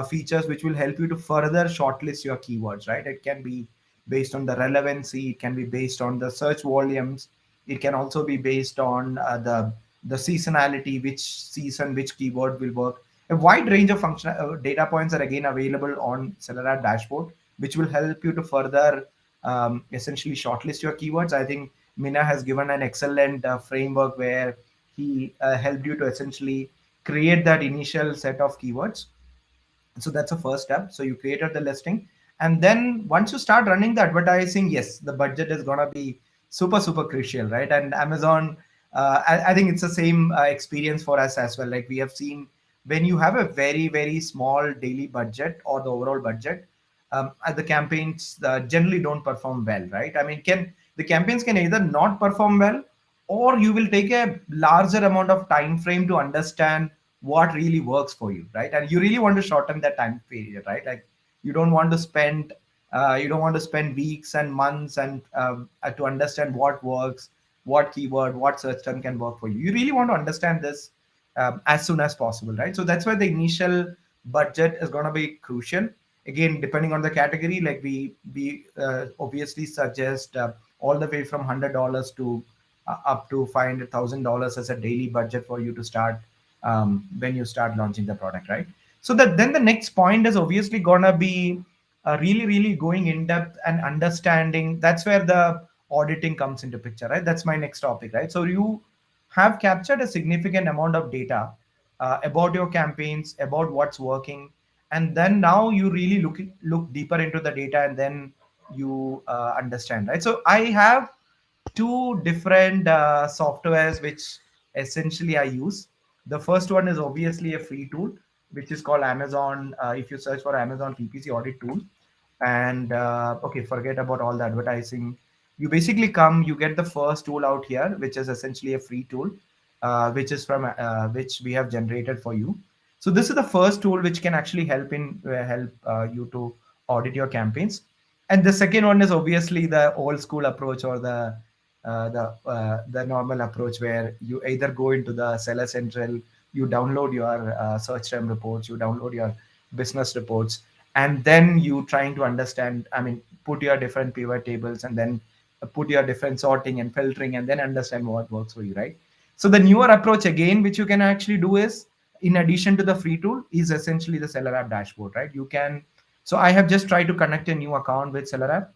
S3: features which will help you to further shortlist your keywords, right? It can be based on the relevancy, it can be based on the search volumes, it can also be based on the seasonality, which season which keyword will work. A wide range of function data points are again available on SellerApp dashboard, which will help you to further essentially shortlist your keywords. I think Mina has given an excellent framework where he helped you to essentially create that initial set of keywords. So that's the first step. So you created the listing, and then once you start running the advertising, yes, the budget is going to be super crucial, right? And Amazon, I think it's the same experience for us as well. Like we have seen, when you have a very small daily budget or the overall budget, the campaigns generally don't perform well, right? I mean, can the campaigns can either not perform well, or you will take a larger amount of time frame to understand what really works for you, right? And you really want to shorten that time period, right? Like you don't want to spend weeks and months and to understand what works, what keyword, what search term can work for you. You really want to understand this as soon as possible, right? So that's why the initial budget is going to be crucial. Again, depending on the category, like we obviously suggest all the way from $100 to up to $500,000 as a daily budget for you to start when you start launching the product, right? So that then the next point is obviously gonna be really going in depth and understanding. That's where the auditing comes into picture, right? That's my next topic, right? So you have captured a significant amount of data about your campaigns, about what's working, and then now you really look deeper into the data, and then you understand, right? So I have two different softwares which essentially I use. The first one is obviously a free tool, which is called Amazon. If you search for Amazon PPC audit tool, and okay, forget about all the advertising. You basically you get the first tool out here, which is essentially a free tool, which is from which we have generated for you. So this is the first tool which can actually help you to audit your campaigns. And the second one is obviously the old school approach, or the normal approach, where you either go into the Seller Central, you download your search term reports, you download your business reports, and then you trying to understand. I mean, put your different pivot tables, and then put your different sorting and filtering, and then understand what works for you, right? So the newer approach again, which you can actually do is, in addition to the free tool, is essentially the SellerApp dashboard, right? You can. So I have just tried to connect a new account with SellerApp,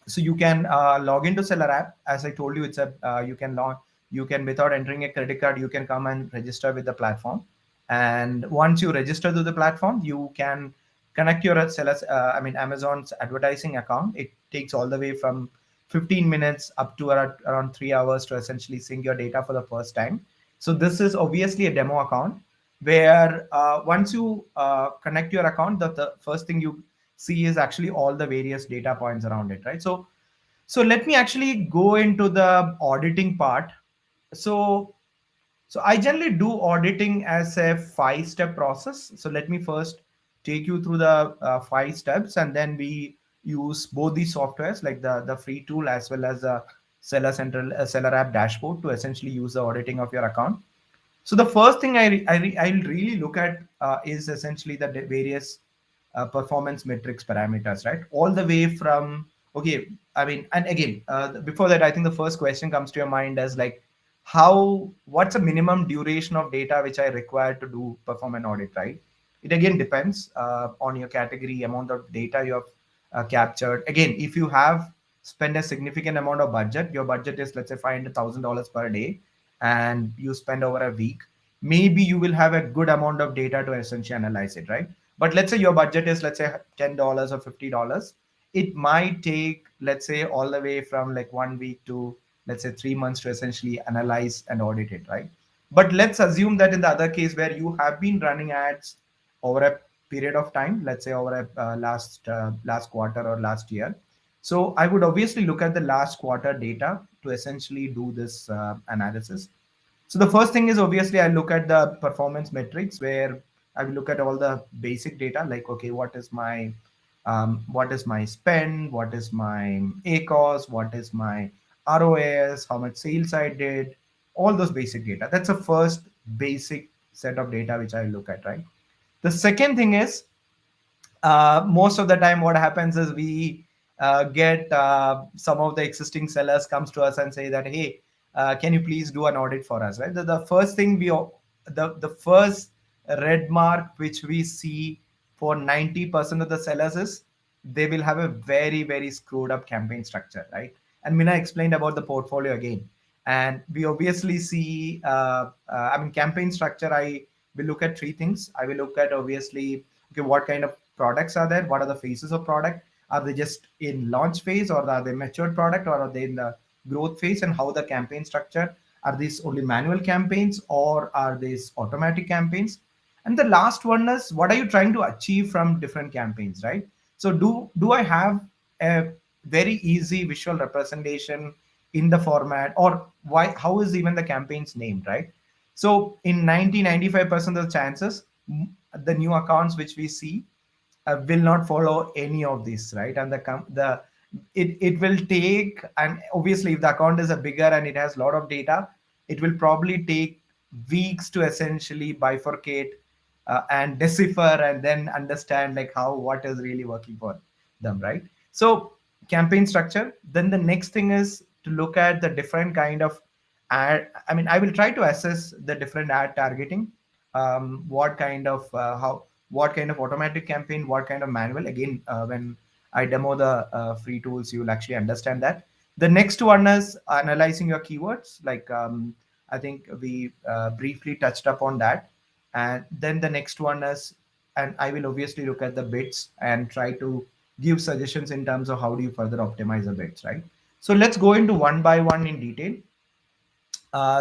S3: so you can log into SellerApp. As I told you, it's a you can, without entering a credit card, you can come and register with the platform. And once you register to the platform, you can connect your Amazon's advertising account. It takes all the way from 15 minutes up to around 3 hours to essentially sync your data for the first time. So this is obviously a demo account, where once you connect your account, the first thing you see is actually all the various data points around it, right? So let me actually go into the auditing part. So so I generally do auditing as a 5-step process. So let me first take you through the 5 steps, and then we use both these softwares, like the free tool as well as the Seller App dashboard, to essentially use the auditing of your account. So the first thing I'll really look at is essentially the various performance metrics parameters, right? All the way from, okay, I mean, and again, before that, I think the first question comes to your mind as like, what's a minimum duration of data which I require to do perform an audit, right? It again depends on your category, amount of data you have captured. Again, if you have spent a significant amount of budget, your budget is, let's say, $500,000 per day, and you spend over a week, maybe you will have a good amount of data to essentially analyze it, right? But let's say your budget is, let's say, $10 or $50. It might take, let's say, all the way from like 1 week to, let's say, 3 months to essentially analyze and audit it, right? But let's assume that in the other case where you have been running ads over a period of time, let's say over a last quarter or last year. So I would obviously look at the last quarter data to essentially do this analysis. So the first thing is obviously I look at the performance metrics where I will look at all the basic data like, okay, what is my spend, what is my ACOS, what is my ROAS, how much sales I did, all those basic data. That's the first basic set of data which I look at, right? The second thing is most of the time what happens is we get some of the existing sellers comes to us and say that, hey, can you please do an audit for us, right? The first thing the first red mark which we see for 90% of the sellers is they will have a very very screwed up campaign structure, right? And Mina explained about the portfolio again, and we obviously see I mean campaign structure. I will look at three things. I will look at obviously, okay, what kind of products are there, what are the phases of product, are they just in launch phase or are they matured product or are they in the growth phase, and how the campaign structure, are these only manual campaigns or are these automatic campaigns, and the last one is what are you trying to achieve from different campaigns, right? So do I have a very easy visual representation in the format, or why, how is even the campaigns named, right? So in 90-95% of the chances, the new accounts which we see will not follow any of this, right? And it will take, and obviously if the account is a bigger and it has a lot of data, it will probably take weeks to essentially bifurcate and decipher and then understand like how what is really working for them, right? So campaign structure. Then the next thing is to look at the different kind of ad. I mean, I will try to assess the different ad targeting, what kind of how what kind of automatic campaign, what kind of manual. Again, when I demo the free tools, you will actually understand that. The next one is analyzing your keywords. Like I think we briefly touched upon that. And then the next one is, and I will obviously look at the bits and try to give suggestions in terms of how do you further optimize the bits, right? So let's go into one by one in detail.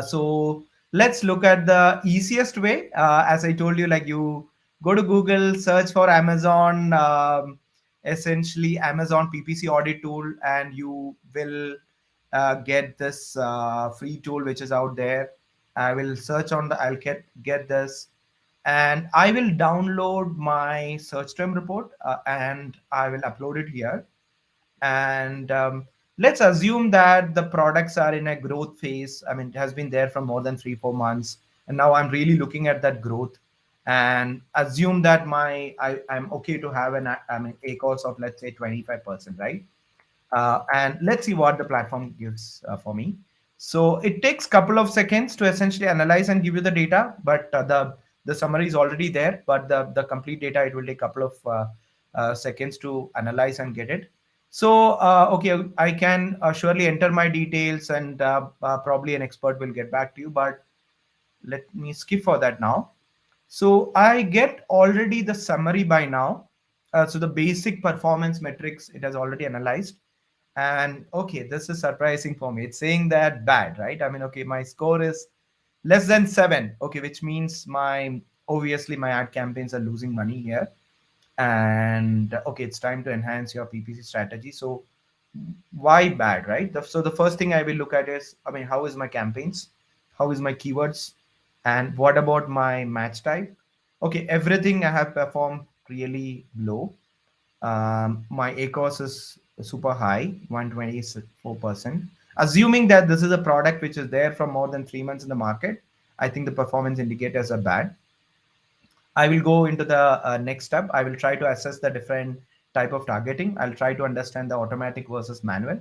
S3: So let's look at the easiest way. As I told you, like you go to Google, search for Amazon, essentially Amazon PPC audit tool, and you will get this free tool which is out there. I will search on the, I'll get this, and I will download my search term report and I will upload it here. And let's assume that the products are in a growth phase. I mean, it has been there for more than 3-4 months, and now I'm really looking at that growth. And assume that I'm okay to have I mean ACOS of, let's say, 25%, right? And let's see what the platform gives for me. So it takes couple of seconds to essentially analyze and give you the data, but the summary is already there. But the complete data, it will take couple of seconds to analyze and get it. So okay, I can surely enter my details, and probably an expert will get back to you. But let me skip for that now. So I get already the summary by now. So the basic performance metrics it has already analyzed. And okay, this is surprising for me. It's saying that bad, right? I mean, okay, my score is less than 7. Okay, which means my obviously my ad campaigns are losing money here. And okay, it's time to enhance your PPC strategy. So why bad, right? So the first thing I will look at is, I mean, how is my campaigns, how is my keywords, and what about my match type? Okay, everything I have performed really low. My ACOS is super high, 124%. Assuming that this is a product which is there for more than 3 months in the market, I think the performance indicators are bad. I will go into the next step. I will try to assess the different type of targeting. I'll try to understand the automatic versus manual.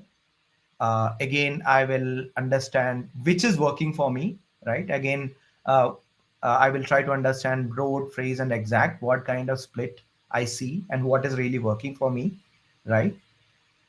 S3: Again, I will understand which is working for me, right? Again, I will try to understand broad, phrase, and exact, what kind of split I see and what is really working for me, right?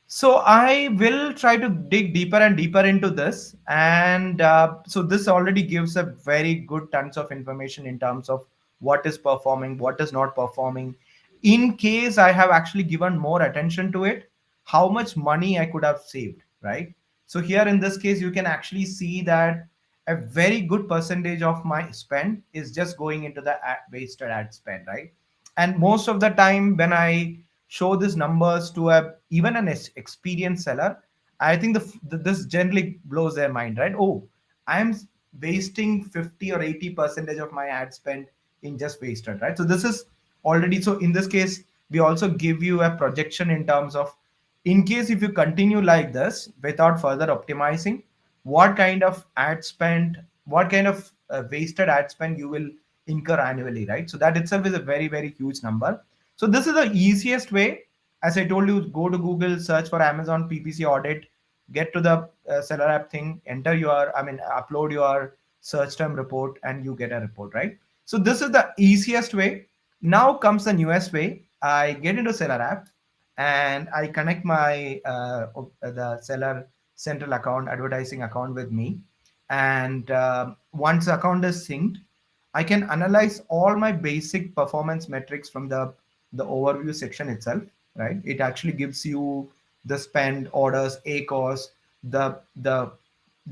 S3: So I will try to dig deeper and deeper into this, and so this already gives a very good tons of information in terms of what is performing, what is not performing. In case I have actually given more attention to it, how much money I could have saved, right? So here in this case, you can actually see that a very good percentage of my spend is just going into the wasted ad spend, right? And most of the time when I show these numbers to a even an experienced seller, I think this generally blows their mind, right? Oh, I'm wasting 50 or 80 percentage of my ad spend in just wasted, right? So this is already, so in this case we also give you a projection in terms of, in case if you continue like this without further optimizing, what kind of ad spend, what kind of wasted ad spend you will incur annually, right? So that itself is a very, very huge number. So this is the easiest way. As I told you, go to Google, search for Amazon PPC audit, get to the SellerApp thing, enter your, I mean, upload your search term report, and you get a report, right? So this is the easiest way. Now comes the newest way. I get into SellerApp and I connect my the seller central account, advertising account with me. And once the account is synced, I can analyze all my basic performance metrics from the overview section itself, right? It actually gives you the spend, orders, ACOS, the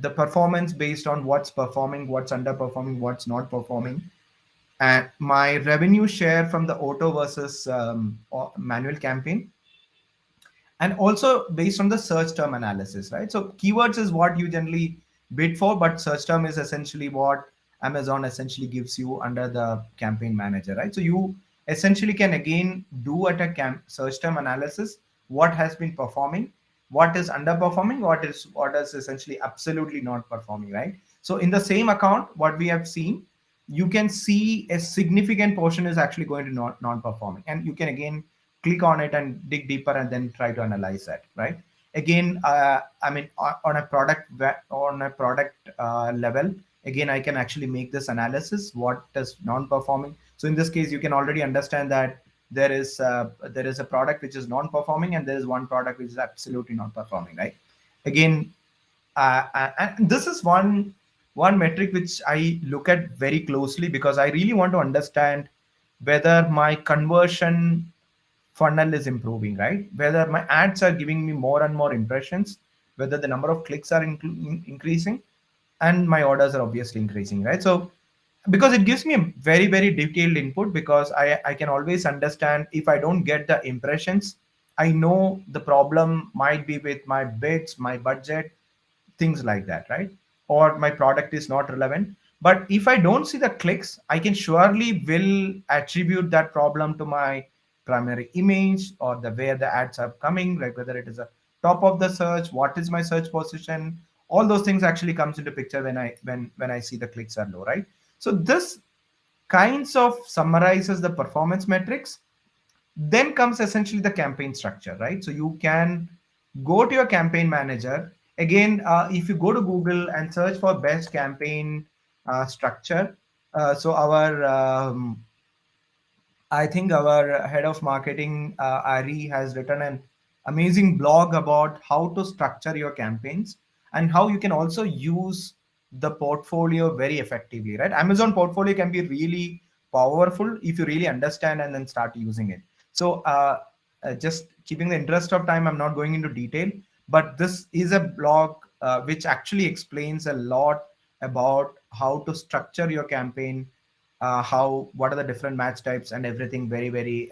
S3: performance based on what's performing, what's underperforming, what's not performing, and my revenue share from the auto versus manual campaign, and also based on the search term analysis, right? So keywords is what you generally bid for, but search term is essentially what Amazon essentially gives you under the campaign manager, right? So you essentially can again do at a search term analysis what has been performing, what is underperforming, what is essentially absolutely not performing, right? So in the same account, what we have seen, you can see a significant portion is actually going to not non-performing, and you can again click on it and dig deeper and then try to analyze that, right? Again, I mean, on a product level, again I can actually make this analysis what is non-performing. So in this case you can already understand that there is a product which is non-performing and there is one product which is absolutely not performing, right? Again, and this is one metric which I look at very closely because I really want to understand whether my conversion funnel is improving, right? Whether my ads are giving me more and more impressions, whether the number of clicks are increasing, and my orders are obviously increasing, right? So because it gives me a very, very detailed input, because I can always understand if I don't get the impressions, I know the problem might be with my bids, my budget, things like that, right? Or my product is not relevant. But if I don't see the clicks, I can surely will attribute that problem to my primary image or the where the ads are coming, like whether it is a top of the search, what is my search position, all those things actually comes into picture when I see the clicks are low, right? So this kinds of summarizes the performance metrics. Then comes essentially the campaign structure, right? So you can go to your campaign manager. Again, if you go to Google and search for best campaign structure, so our I think our head of marketing, Ari, has written an amazing blog about how to structure your campaigns and how you can also use the portfolio very effectively, right? Amazon portfolio can be really powerful if you really understand and then start using it. So, just keeping the interest of time, I'm not going into detail, but this is a blog which actually explains a lot about how to structure your campaign, how what are the different match types and everything very, very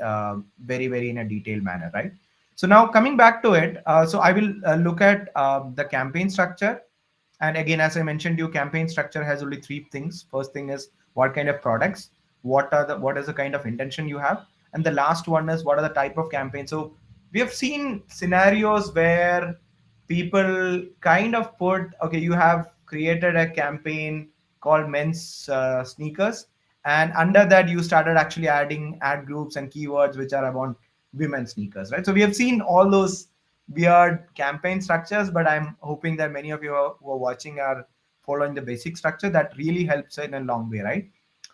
S3: very, very in a detailed manner, right? So now coming back to it, so I will look at the campaign structure. And again, as I mentioned, your campaign structure has only three things. First thing is what kind of products, what is the kind of intention you have, and the last one is what are the type of campaign. So we have seen scenarios where people kind of put, okay, you have created a campaign called men's sneakers, and under that you started actually adding ad groups and keywords which are about women's sneakers, right? So we have seen all those weird campaign structures, but I'm hoping that many of you who are watching are following the basic structure. That really helps in a long way, right?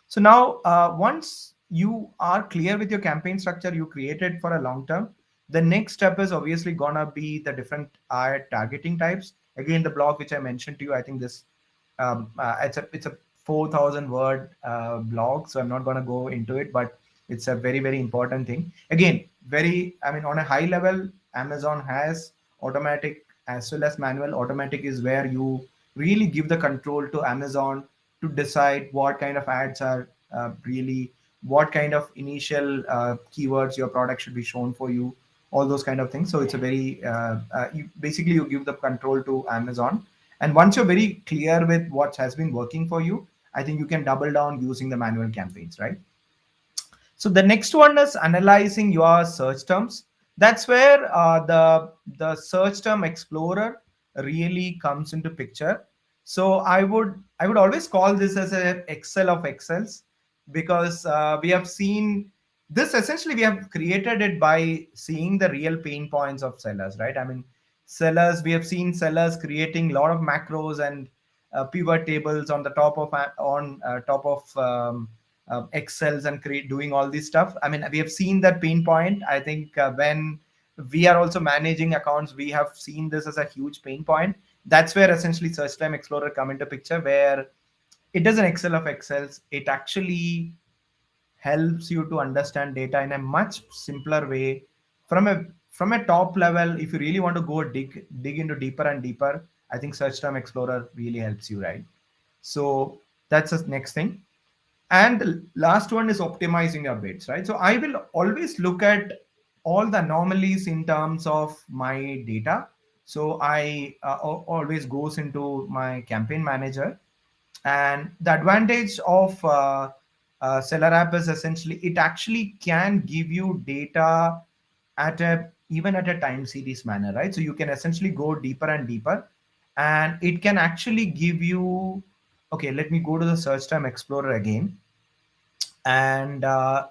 S3: So now, once you are clear with your campaign structure you created for a long term, The next step is obviously gonna be the different ad targeting types. Again, the blog which I mentioned to you, I think this it's a 4,000 word blog, so I'm not gonna go into it, but it's a very very important thing. Again, very, I mean, on a high level, Amazon has automatic as well as manual. Automatic is where you really give the control to Amazon to decide what kind of ads are really, what kind of initial keywords your product should be shown for you, all those kind of things. So it's a very basically you give the control to Amazon, and once you're very clear with what has been working for you, I think you can double down using the manual campaigns, right? So the next one is analyzing your search terms. That's where the search term explorer really comes into picture. So I would always call this as a Excel of Excels, because we have seen this, essentially we have created it by seeing the real pain points of sellers, right? I mean, sellers, we have seen sellers creating a lot of macros and pivot tables on the top of top of excels and create doing all this stuff. I mean, we have seen that pain point. I think when we are also managing accounts, we have seen this as a huge pain point. That's where essentially search time explorer come into picture, where it does an Excel of Excels. It actually helps you to understand data in a much simpler way from a top level. If you really want to go dig into deeper and deeper, I think search term explorer really helps you, right? So that's the next thing. And the last one is optimizing your bids, right? So I will always look at all the anomalies in terms of my data. So I always goes into my campaign manager, and the advantage of SellerApp is essentially it actually can give you data at a even at a time series manner, right? So you can essentially go deeper and deeper, and it can actually give you. Okay, let me go to the search term explorer again, and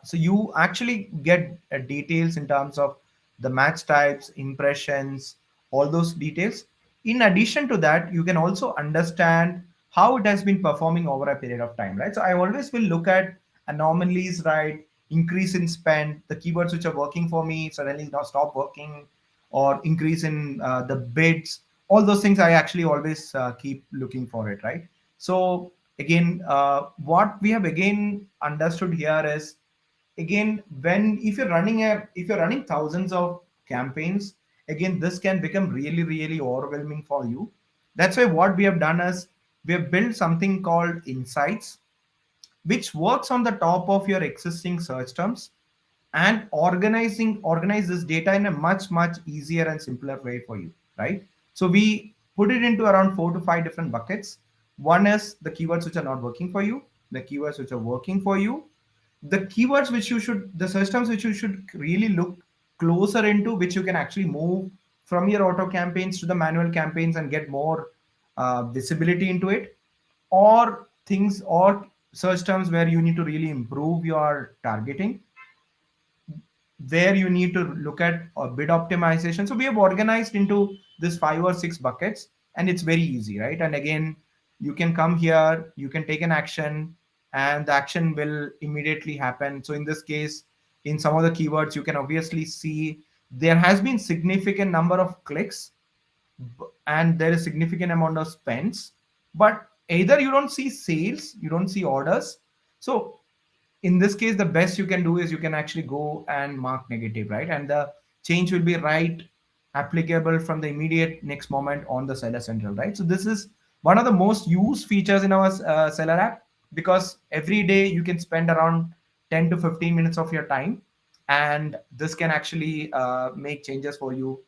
S3: so you actually get details in terms of the match types, impressions, all those details. In addition to that, you can also understand how it has been performing over a period of time, right? So I always will look at anomalies, right? Increase in spend, the keywords which are working for me suddenly now stop working, or increase in the bids, all those things I actually always keep looking for it, right? So again, what we have again understood here is, again, when if you're running thousands of campaigns, again this can become really really overwhelming for you. That's why what we have done is we have built something called insights, which works on the top of your existing search terms and organize this data in a much easier and simpler way for you, right? So we put it into around 4 to 5 different buckets. One is the keywords which are not working for you, the keywords which are working for you, the keywords which you should, the search terms which you should really look closer into, which you can actually move from your auto campaigns to the manual campaigns and get more visibility into it, or things or search terms where you need to really improve your targeting, where you need to look at bid optimization. So we have organized into this 5 or 6 buckets, and it's very easy, right? And again, you can come here, you can take an action, and the action will immediately happen. So in this case, in some of the keywords, you can obviously see there has been significant number of clicks, and there is significant amount of spends, but either you don't see sales, you don't see orders. So in this case, the best you can do is you can actually go and mark negative, right? And the change will be right applicable from the immediate next moment on the seller central, right? So this is one of the most used features in our seller app, because every day you can spend around 10 to 15 minutes of your time, and this can actually make changes for you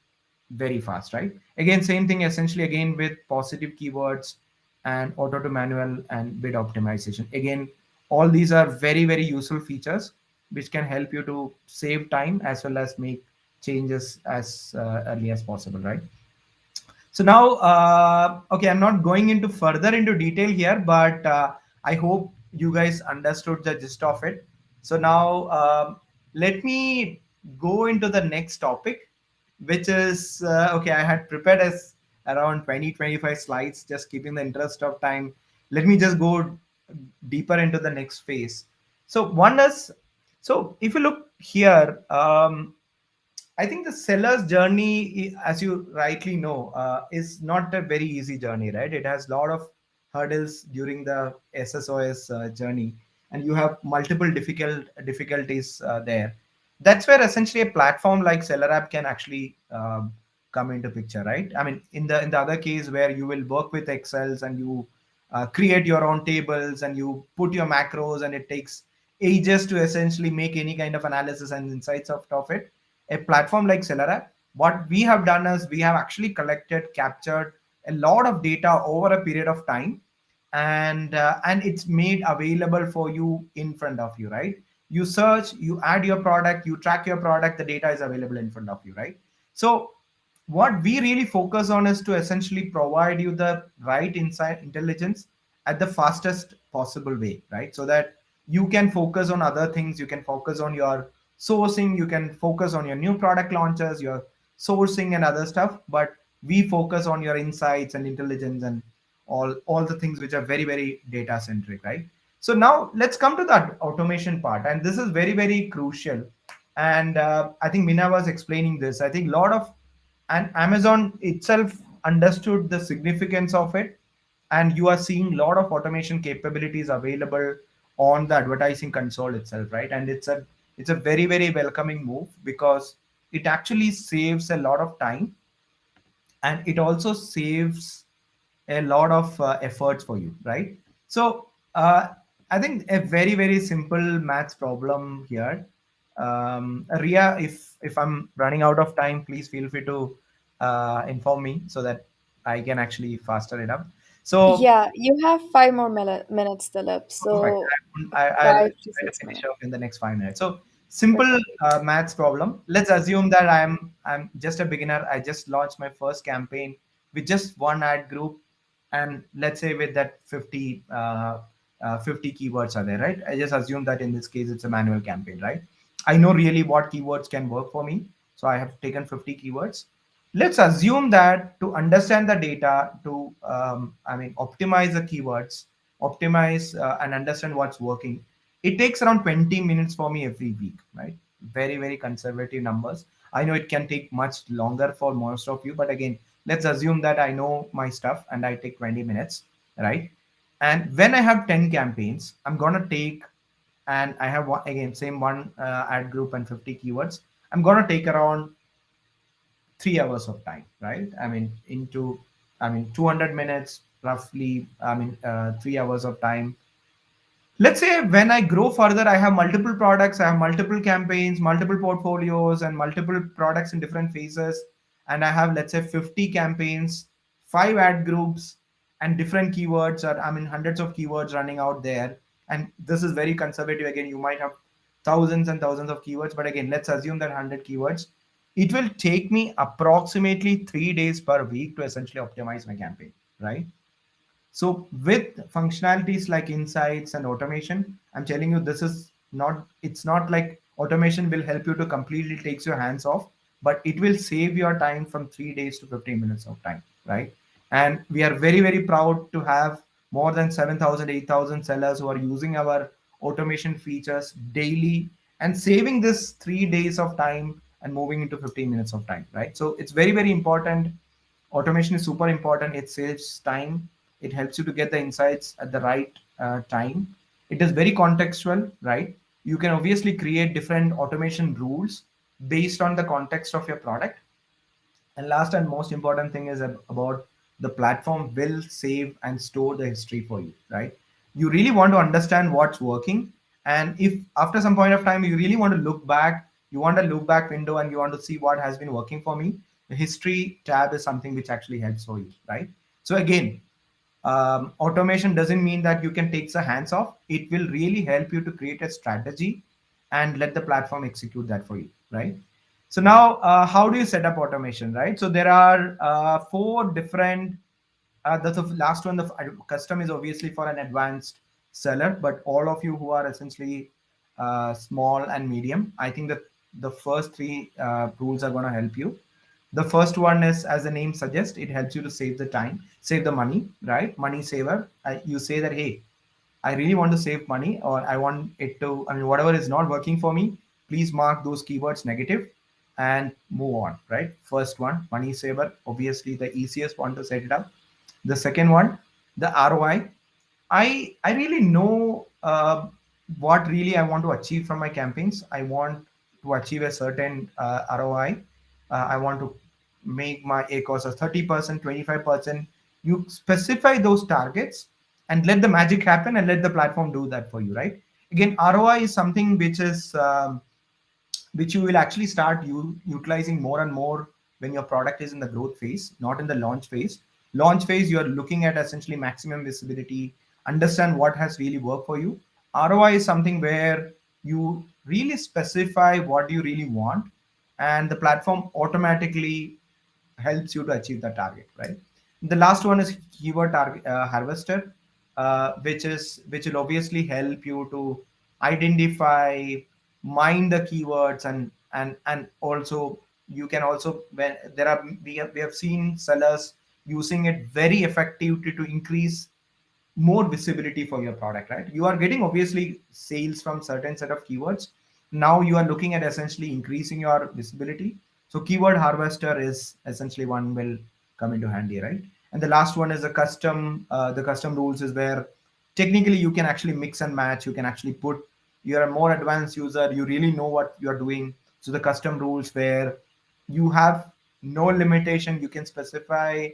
S3: very fast, right? Again, same thing essentially again with positive keywords and auto to manual and bid optimization. Again, all these are very very useful features which can help you to save time as well as make changes as early as possible, right? So now, okay, I'm not going into further into detail here, but I hope you guys understood the gist of it. So now, let me go into the next topic, which is okay. I had prepared as around 20-25 slides, just keeping the interest of time. Let me just go deeper into the next phase. So one is, so if you look here, I think the seller's journey, as you rightly know, is not a very easy journey, right? It has a lot of hurdles during the SSOS journey, and you have multiple difficulties there. That's where essentially a platform like SellerApp can actually come into picture, right? I mean, in the other case where you will work with Excels and you create your own tables and you put your macros, and it takes ages to essentially make any kind of analysis and insights out of it. A platform like SellerApp, what we have done is we have actually collected, captured a lot of data over a period of time, and it's made available for you in front of you, right? You search, you add your product, you track your product, the data is available in front of you, right? So what we really focus on is to essentially provide you the right insight intelligence at the fastest possible way, right? So that you can focus on other things, you can focus on your sourcing, you can focus on your new product launches, your sourcing and other stuff, but we focus on your insights and intelligence and all the things which are very very data centric, right? So now let's come to that automation part, and this is very very crucial. And I think Mina was explaining this. I think a lot of, and Amazon itself understood the significance of it, and you are seeing a lot of automation capabilities available on the advertising console itself, right? And it's a very very welcoming move because it actually saves a lot of time, and it also saves a lot of efforts for you, right? So I think a very very simple maths problem here. Ria, if I'm running out of time, please feel free to inform me so that I can actually faster it up. So
S1: Yeah, you have 5 more minutes, Dilip.
S3: perfect.
S1: So
S3: I'll
S1: five to
S3: try to
S1: six
S3: finish
S1: minutes.
S3: off in the next 5 minutes. So simple
S1: Perfect.
S3: maths problem. Let's assume that I'm just a beginner. I just launched my first campaign with just one ad group, and let's say with that 50 keywords are there, right? I just assume that in this case it's a manual campaign, right? I know really what keywords can work for me, so I have taken 50 keywords. Let's assume that to understand the data, to I mean optimize the keywords, optimize and understand what's working, it takes around 20 minutes for me every week, right? Very very conservative numbers. I know it can take much longer for most of you, but again, let's assume that I know my stuff and I take 20 minutes, right? And when I have 10 campaigns, I'm gonna take, and I have one, again same one ad group and 50 keywords, I'm gonna take around 3 hours of time, right? I mean, into, I mean, 200 minutes roughly. I mean, 3 hours of time. Let's say when I grow further, I have multiple products, I have multiple campaigns, multiple portfolios, and multiple products in different phases. And I have, let's say, 50 campaigns, 5 ad groups, and different keywords, or I mean, hundreds of keywords running out there. And this is very conservative. Again, you might have thousands and thousands of keywords, but again, let's assume that 100 keywords. It will take me approximately 3 days per week to essentially optimize my campaign, right? So with functionalities like insights and automation, I'm telling you, this is not, it's not like automation will help you to completely takes your hands off, but it will save your time from 3 days to 15 minutes of time, right? And we are very, very proud to have more than 7,000, 8,000 sellers who are using our automation features daily and saving this 3 days of time and moving into 15 minutes of time, right? So it's very, very important. Automation is super important. It saves time. It helps you to get the insights at the right time. It is very contextual, right? You can obviously create different automation rules based on the context of your product. And last and most important thing is about the platform will save and store the history for you, right? You really want to understand what's working. And if after some point of time you really want to look back, you want a look back window and you want to see what has been working for me, the history tab is something which actually helps for you, right? So again, automation doesn't mean that you can take the hands off. It will really help you to create a strategy and let the platform execute that for you, right? So now, how do you set up automation, right? So there are four different. The last one, the custom is obviously for an advanced seller, but all of you who are essentially small and medium, I think that the first three rules are going to help you. The first one is, as the name suggests, it helps you to save the time, save the money, right? Money saver. You say that, hey, I really want to save money, or I want it to, I mean, whatever is not working for me, please mark those keywords negative. and move on, right? First one, money saver, obviously the easiest one to set it up. The second one, the ROI. I really know what really I want to achieve from my campaigns. I want to achieve a certain ROI. I want to make my ACOS as 30%, 25%. You specify those targets and let the magic happen and let the platform do that for you, right? Again, ROI is something which you will actually start utilizing more and more when your product is in the growth phase, not in the launch phase. Launch phase, you are looking at essentially maximum visibility, understand what has really worked for you. ROI is something where you really specify what you really want, and the platform automatically helps you to achieve the target, right? The last one is keyword target harvester, which will obviously help you to identify, mine the keywords, and also you can also, when there are we have seen sellers using it very effectively to increase more visibility for your product, right? You are getting obviously sales from certain set of keywords. Now you are looking at essentially increasing your visibility. So keyword harvester is essentially one will come into handy, right? And the last one is the custom rules is where technically you can actually mix and match. You can actually put, you're a more advanced user, you really know what you're doing. So the custom rules where you have no limitation, you can specify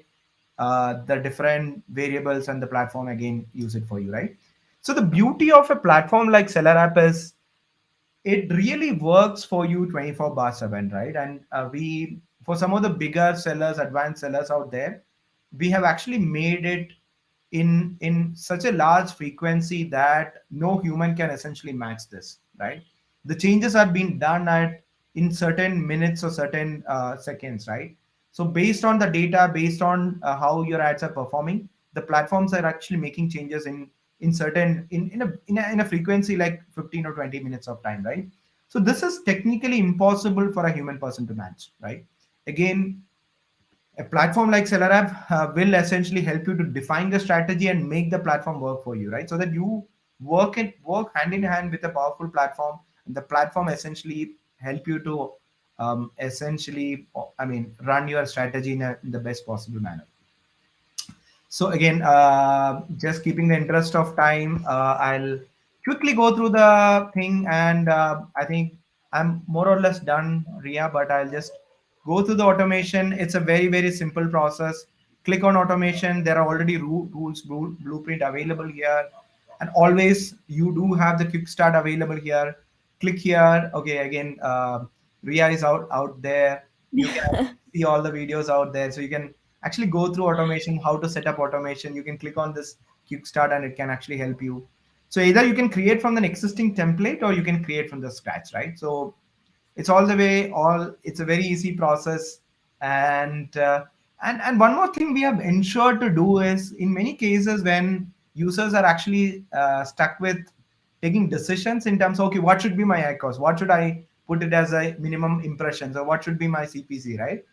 S3: the different variables, and the platform again use it for you, right? So the beauty of a platform like SellerApp is it really works for you 24 bar 7, right? And we, for some of the bigger sellers, advanced sellers out there, we have actually made it in such a large frequency that no human can essentially match this, right? The changes are being done at in certain minutes or certain seconds, right? So based on the data, based on how your ads are performing, the platforms are actually making changes in certain in a frequency like 15 or 20 minutes of time, right? So this is technically impossible for a human person to match, right? Again, a platform like SellerApp will essentially help you to define the strategy and make the platform work for you, right? So that you work hand in hand with a powerful platform, and the platform essentially help you to essentially, I mean, run your strategy in the best possible manner. So again, just keeping the interest of time, I'll quickly go through the thing, and I think I'm more or less done, Ria. But I'll just go through the automation. It's a very simple process. Click on automation. There are already rules blueprint available here, and always you do have the quick start available here. Click here. Okay, again, Ria is out there. You can see all the videos out there, so you can actually go through automation, how to set up automation. You can click on this quick start and it can actually help you. So either you can create from an existing template or you can create from the scratch, right? So it's all the way all, it's a very easy process. And one more thing we have ensured to do is, in many cases when users are actually stuck with taking decisions in terms of, okay, what should be my ad cost, what should I put it as a minimum impressions, or what should be my CPC, right?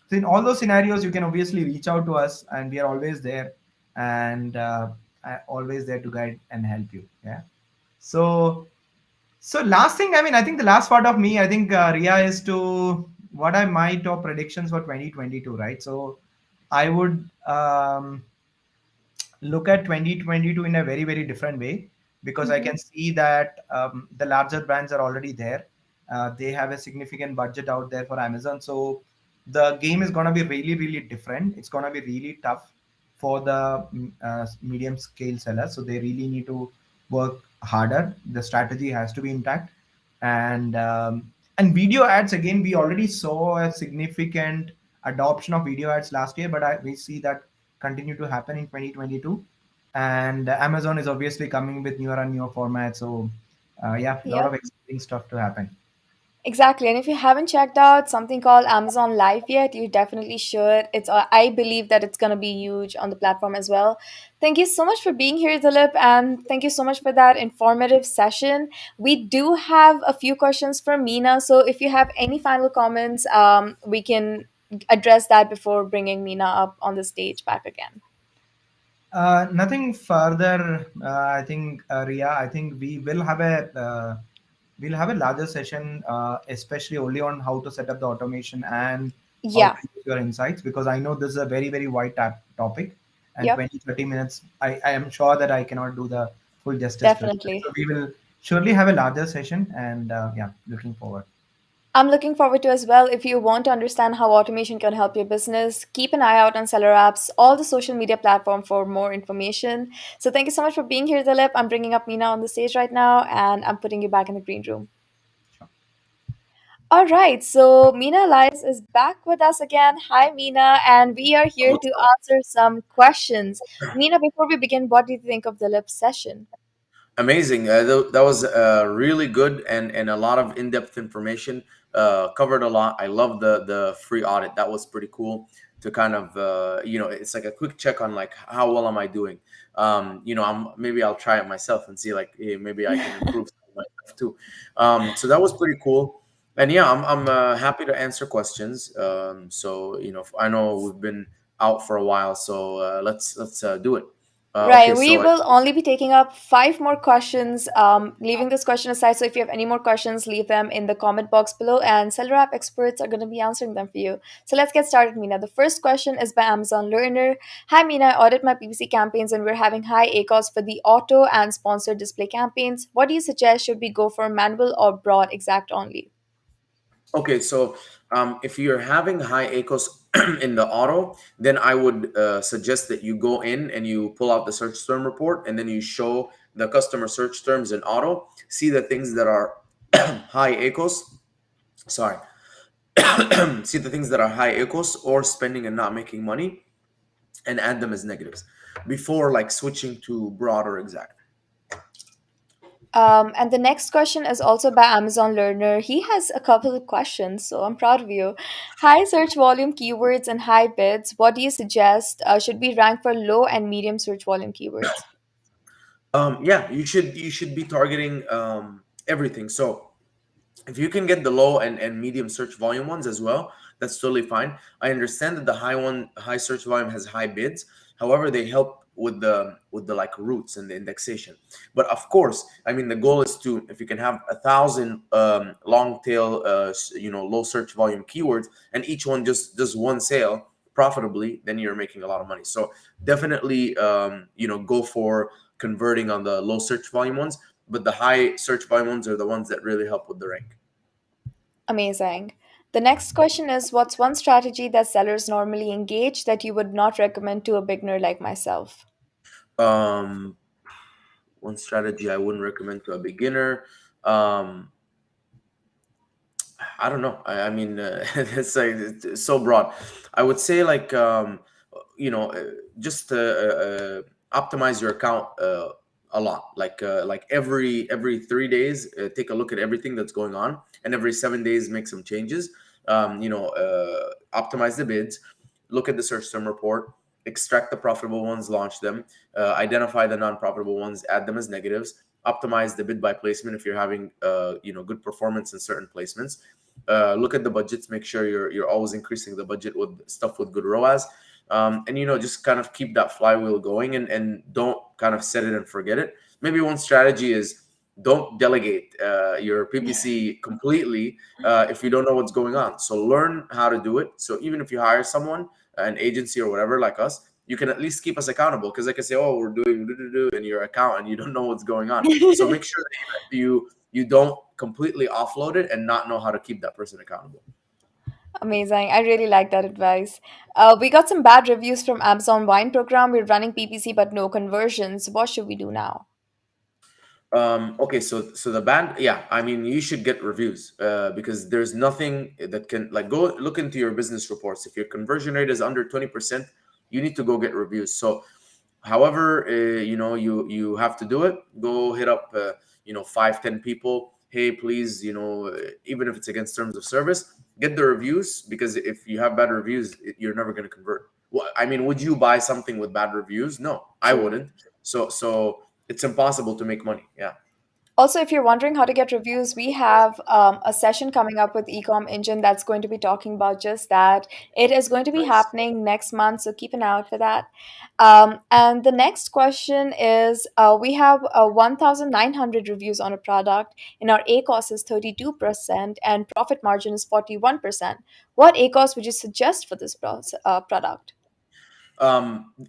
S3: So in all those scenarios you can obviously reach out to us, and we are always there, and always there to guide and help you. Yeah. So last thing, I mean, I think the last part of me, I think, Ria, is to what are my top predictions for 2022, right? So I would look at 2022 in a very different way, because I
S1: Mhm.
S3: can see that the larger brands are already there. They have a significant budget out there for Amazon. So the game is going to be really different. It's going to be really tough for the medium scale sellers. So they really need to work harder. The strategy has to be intact. And video ads, again, we already saw a significant adoption of video ads last year, but we see that continue to happen in 2022. And Amazon is obviously coming with newer and newer formats. So yeah, a lot of
S1: Yep.
S3: exciting stuff to happen.
S1: Exactly. And if you haven't checked out something called Amazon Live yet, you definitely should. I believe that it's going to be huge on the platform as well. Thank you so much for being here, Dilip, and thank you so much for that informative session. We do have a few questions for Mina, so if you have any final comments, we can address that before bringing Mina up on the stage back again.
S3: Nothing further. I think, Ria, I think we will have a we'll have a larger session, especially only on how to set up the automation and how to
S1: Yeah.
S3: use your insights, because I know this is a very, very wide topic, and
S1: Yep.
S3: 20-30 minutes, I am sure that I cannot do the full justice to it. So
S1: Definitely.
S3: we will surely have a larger session, and yeah, looking forward.
S1: I'm looking forward to as well. If you want to understand how automation can help your business, keep an eye out on SellerApp's all the social media platform for more information. So thank you so much for being here, Dilip. I'm bringing up Mina on the stage right now, and I'm putting you back in the green room.
S3: Sure.
S1: All right, so Mina Elias is back with us again. Hi, Mina, and we are here
S2: What's
S1: to
S2: up?
S1: answer some questions. Mina, before we begin, what do you think of Dilip's session?
S2: Amazing. That was really good and a lot of in-depth information. Covered a lot. I love the free audit. That was pretty cool to kind of it's like a quick check on like how well am I doing. I'm maybe I'll try it myself and see like hey, maybe I can improve myself too. So that was pretty cool. And yeah, I'm happy to answer questions. So I know we've been out for a while, so let's do it. Okay,
S1: Right. We
S2: so
S1: will only be taking up five more questions, leaving this question aside. So if you have any more questions, leave them in the comment box below, and SellerApp experts are going to be answering them for you. So let's get started, Mina. The first question is by Amazon Learner. Hi, Mina. I audit my PPC campaigns, and we're having high ACOS for the auto and sponsored display campaigns. What do you suggest? Should we go for manual or broad exact only?
S2: Okay, so if you're having high ACOS in the auto, then I would suggest that you go in and you pull out the search term report and then you show the customer search terms in auto, see the things that are high ACOS, sorry, see the things that are high ACOS or spending and not making money and add them as negatives before like switching to broad or exact.
S1: And the next question is also by Amazon Learner. He has a couple of questions, so I'm proud of you. High search volume keywords and high bids. What do you suggest? Should we rank for low and medium search volume keywords?
S2: Yeah, you should be targeting everything. So if you can get the low and medium search volume ones as well, that's totally fine. I understand that the high search volume has high bids. However, they help with the like routes and the indexation. But of course, I mean the goal is to if you can have 1,000 long tail low search volume keywords and each one just does one sale profitably, then you're making a lot of money. So definitely go for converting on the low search volume ones, but the high search volume ones are the ones that really help with the rank.
S1: Amazing. The next question is, what's one strategy that sellers normally engage that you would not recommend to a beginner like myself?
S2: Um, One strategy I wouldn't recommend to a beginner. Um, I don't know. I mean, it's like it's so broad. I would say like just optimize your account a lot. Like every 3 days, take a look at everything that's going on, and every 7 days make some changes. Optimize the bids, look at the search term report, extract the profitable ones, launch them, identify the non-profitable ones, add them as negatives, optimize the bid by placement if you're having good performance in certain placements. Look at the budgets, make sure you're always increasing the budget with stuff with good ROAS. And just kind of keep that flywheel going and don't kind of set it and forget it. Maybe one strategy is don't delegate your PPC completely if you don't know what's going on. So learn how to do it. So even if you hire someone, an agency or whatever like us, you can at least keep us accountable because I can say, oh, we're doing do in your account and you don't know what's going on. So make sure that you don't completely offload it and not know how to keep that person accountable.
S1: Amazing. I really like that advice. We got some bad reviews from Amazon Wine Program. We're running PPC but no conversions. What should we do now?
S2: Okay, so the band, yeah, I mean, you should get reviews because there's nothing that can like go look into your business reports. If your conversion rate is under 20%, you need to go get reviews. So however you have to do it, go hit up 5-10 people. Hey, please, even if it's against terms of service, get the reviews, because if you have bad reviews, you're never going to convert. Well, I mean, would you buy something with bad reviews? No, I
S1: True.
S2: wouldn't. So it's impossible to make money. Yeah.
S1: Also, if you're wondering how to get reviews, we have a session coming up with Ecom Engine that's going to be talking about just that. It is going to be
S2: Nice.
S1: happening next month, so keep an eye out for that. And the next question is we have 1,900 reviews on a product, and our ACOS is 32%, and profit margin is 41%. What ACOS would you suggest for this product?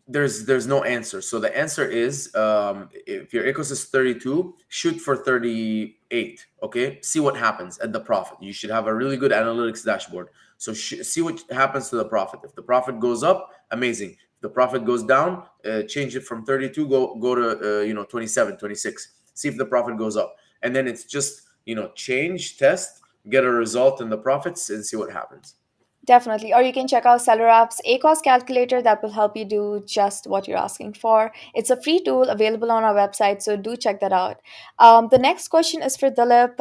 S2: There's no answer. So the answer is, if your ecos is 32, shoot for 38. Okay, see what happens at the profit. You should have a really good analytics dashboard. So see what happens to the profit. If the profit goes up, amazing. If the profit goes down, change it from 32, go to 27, 26. See if the profit goes up, and then it's just change, test, get a result in the profits, and see what happens.
S1: Definitely. Or you can check out SellerApp's ACOS calculator that will help you do just what you're asking for. It's a free tool available on our website, so do check that out. The next question is for Dilip.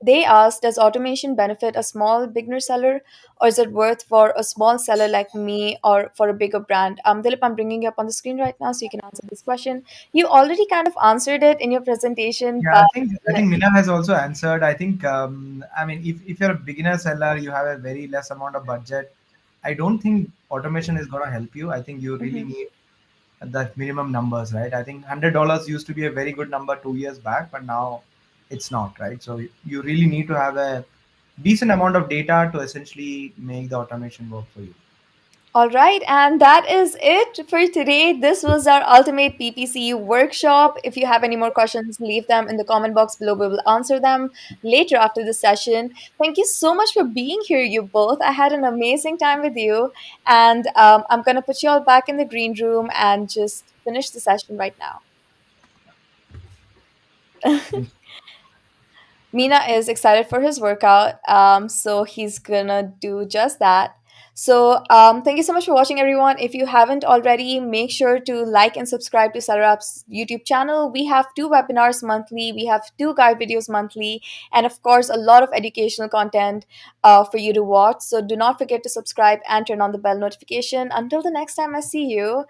S1: They asked, does automation benefit a small beginner seller, or is it worth for a small seller like me or for a bigger brand? Dilip, I'm bringing you up on the screen right now so you can answer this question. You already kind of answered it in your presentation,
S3: Yeah,
S1: but
S3: I think Mina has also answered. I think I mean if you're a beginner seller, you have a very less amount of budget. I don't think automation is gonna help you. I think you really
S1: Mhm.
S3: need the minimum numbers, right? I think $100 used to be a very good number 2 years back, but now it's not, right? So you really need to have a decent amount of data to essentially make the automation work for you.
S1: All right, and that is it for today. This was our ultimate PPC workshop. If you have any more questions, leave them in the comment box below. We will answer them later after the session. Thank you so much for being here, you both. I had an amazing time with you, and I'm going to put you all back in the green room and just finish the session right now.
S3: Thank you.
S1: Mina is excited for his workout, so he's gonna do just that. So, thank you so much for watching, everyone. If you haven't already, make sure to like and subscribe to SellerApp's YouTube channel. We have 2 webinars monthly, we have 2 guide videos monthly, and of course, a lot of educational content for you to watch. So, do not forget to subscribe and turn on the bell notification. Until the next time I see you,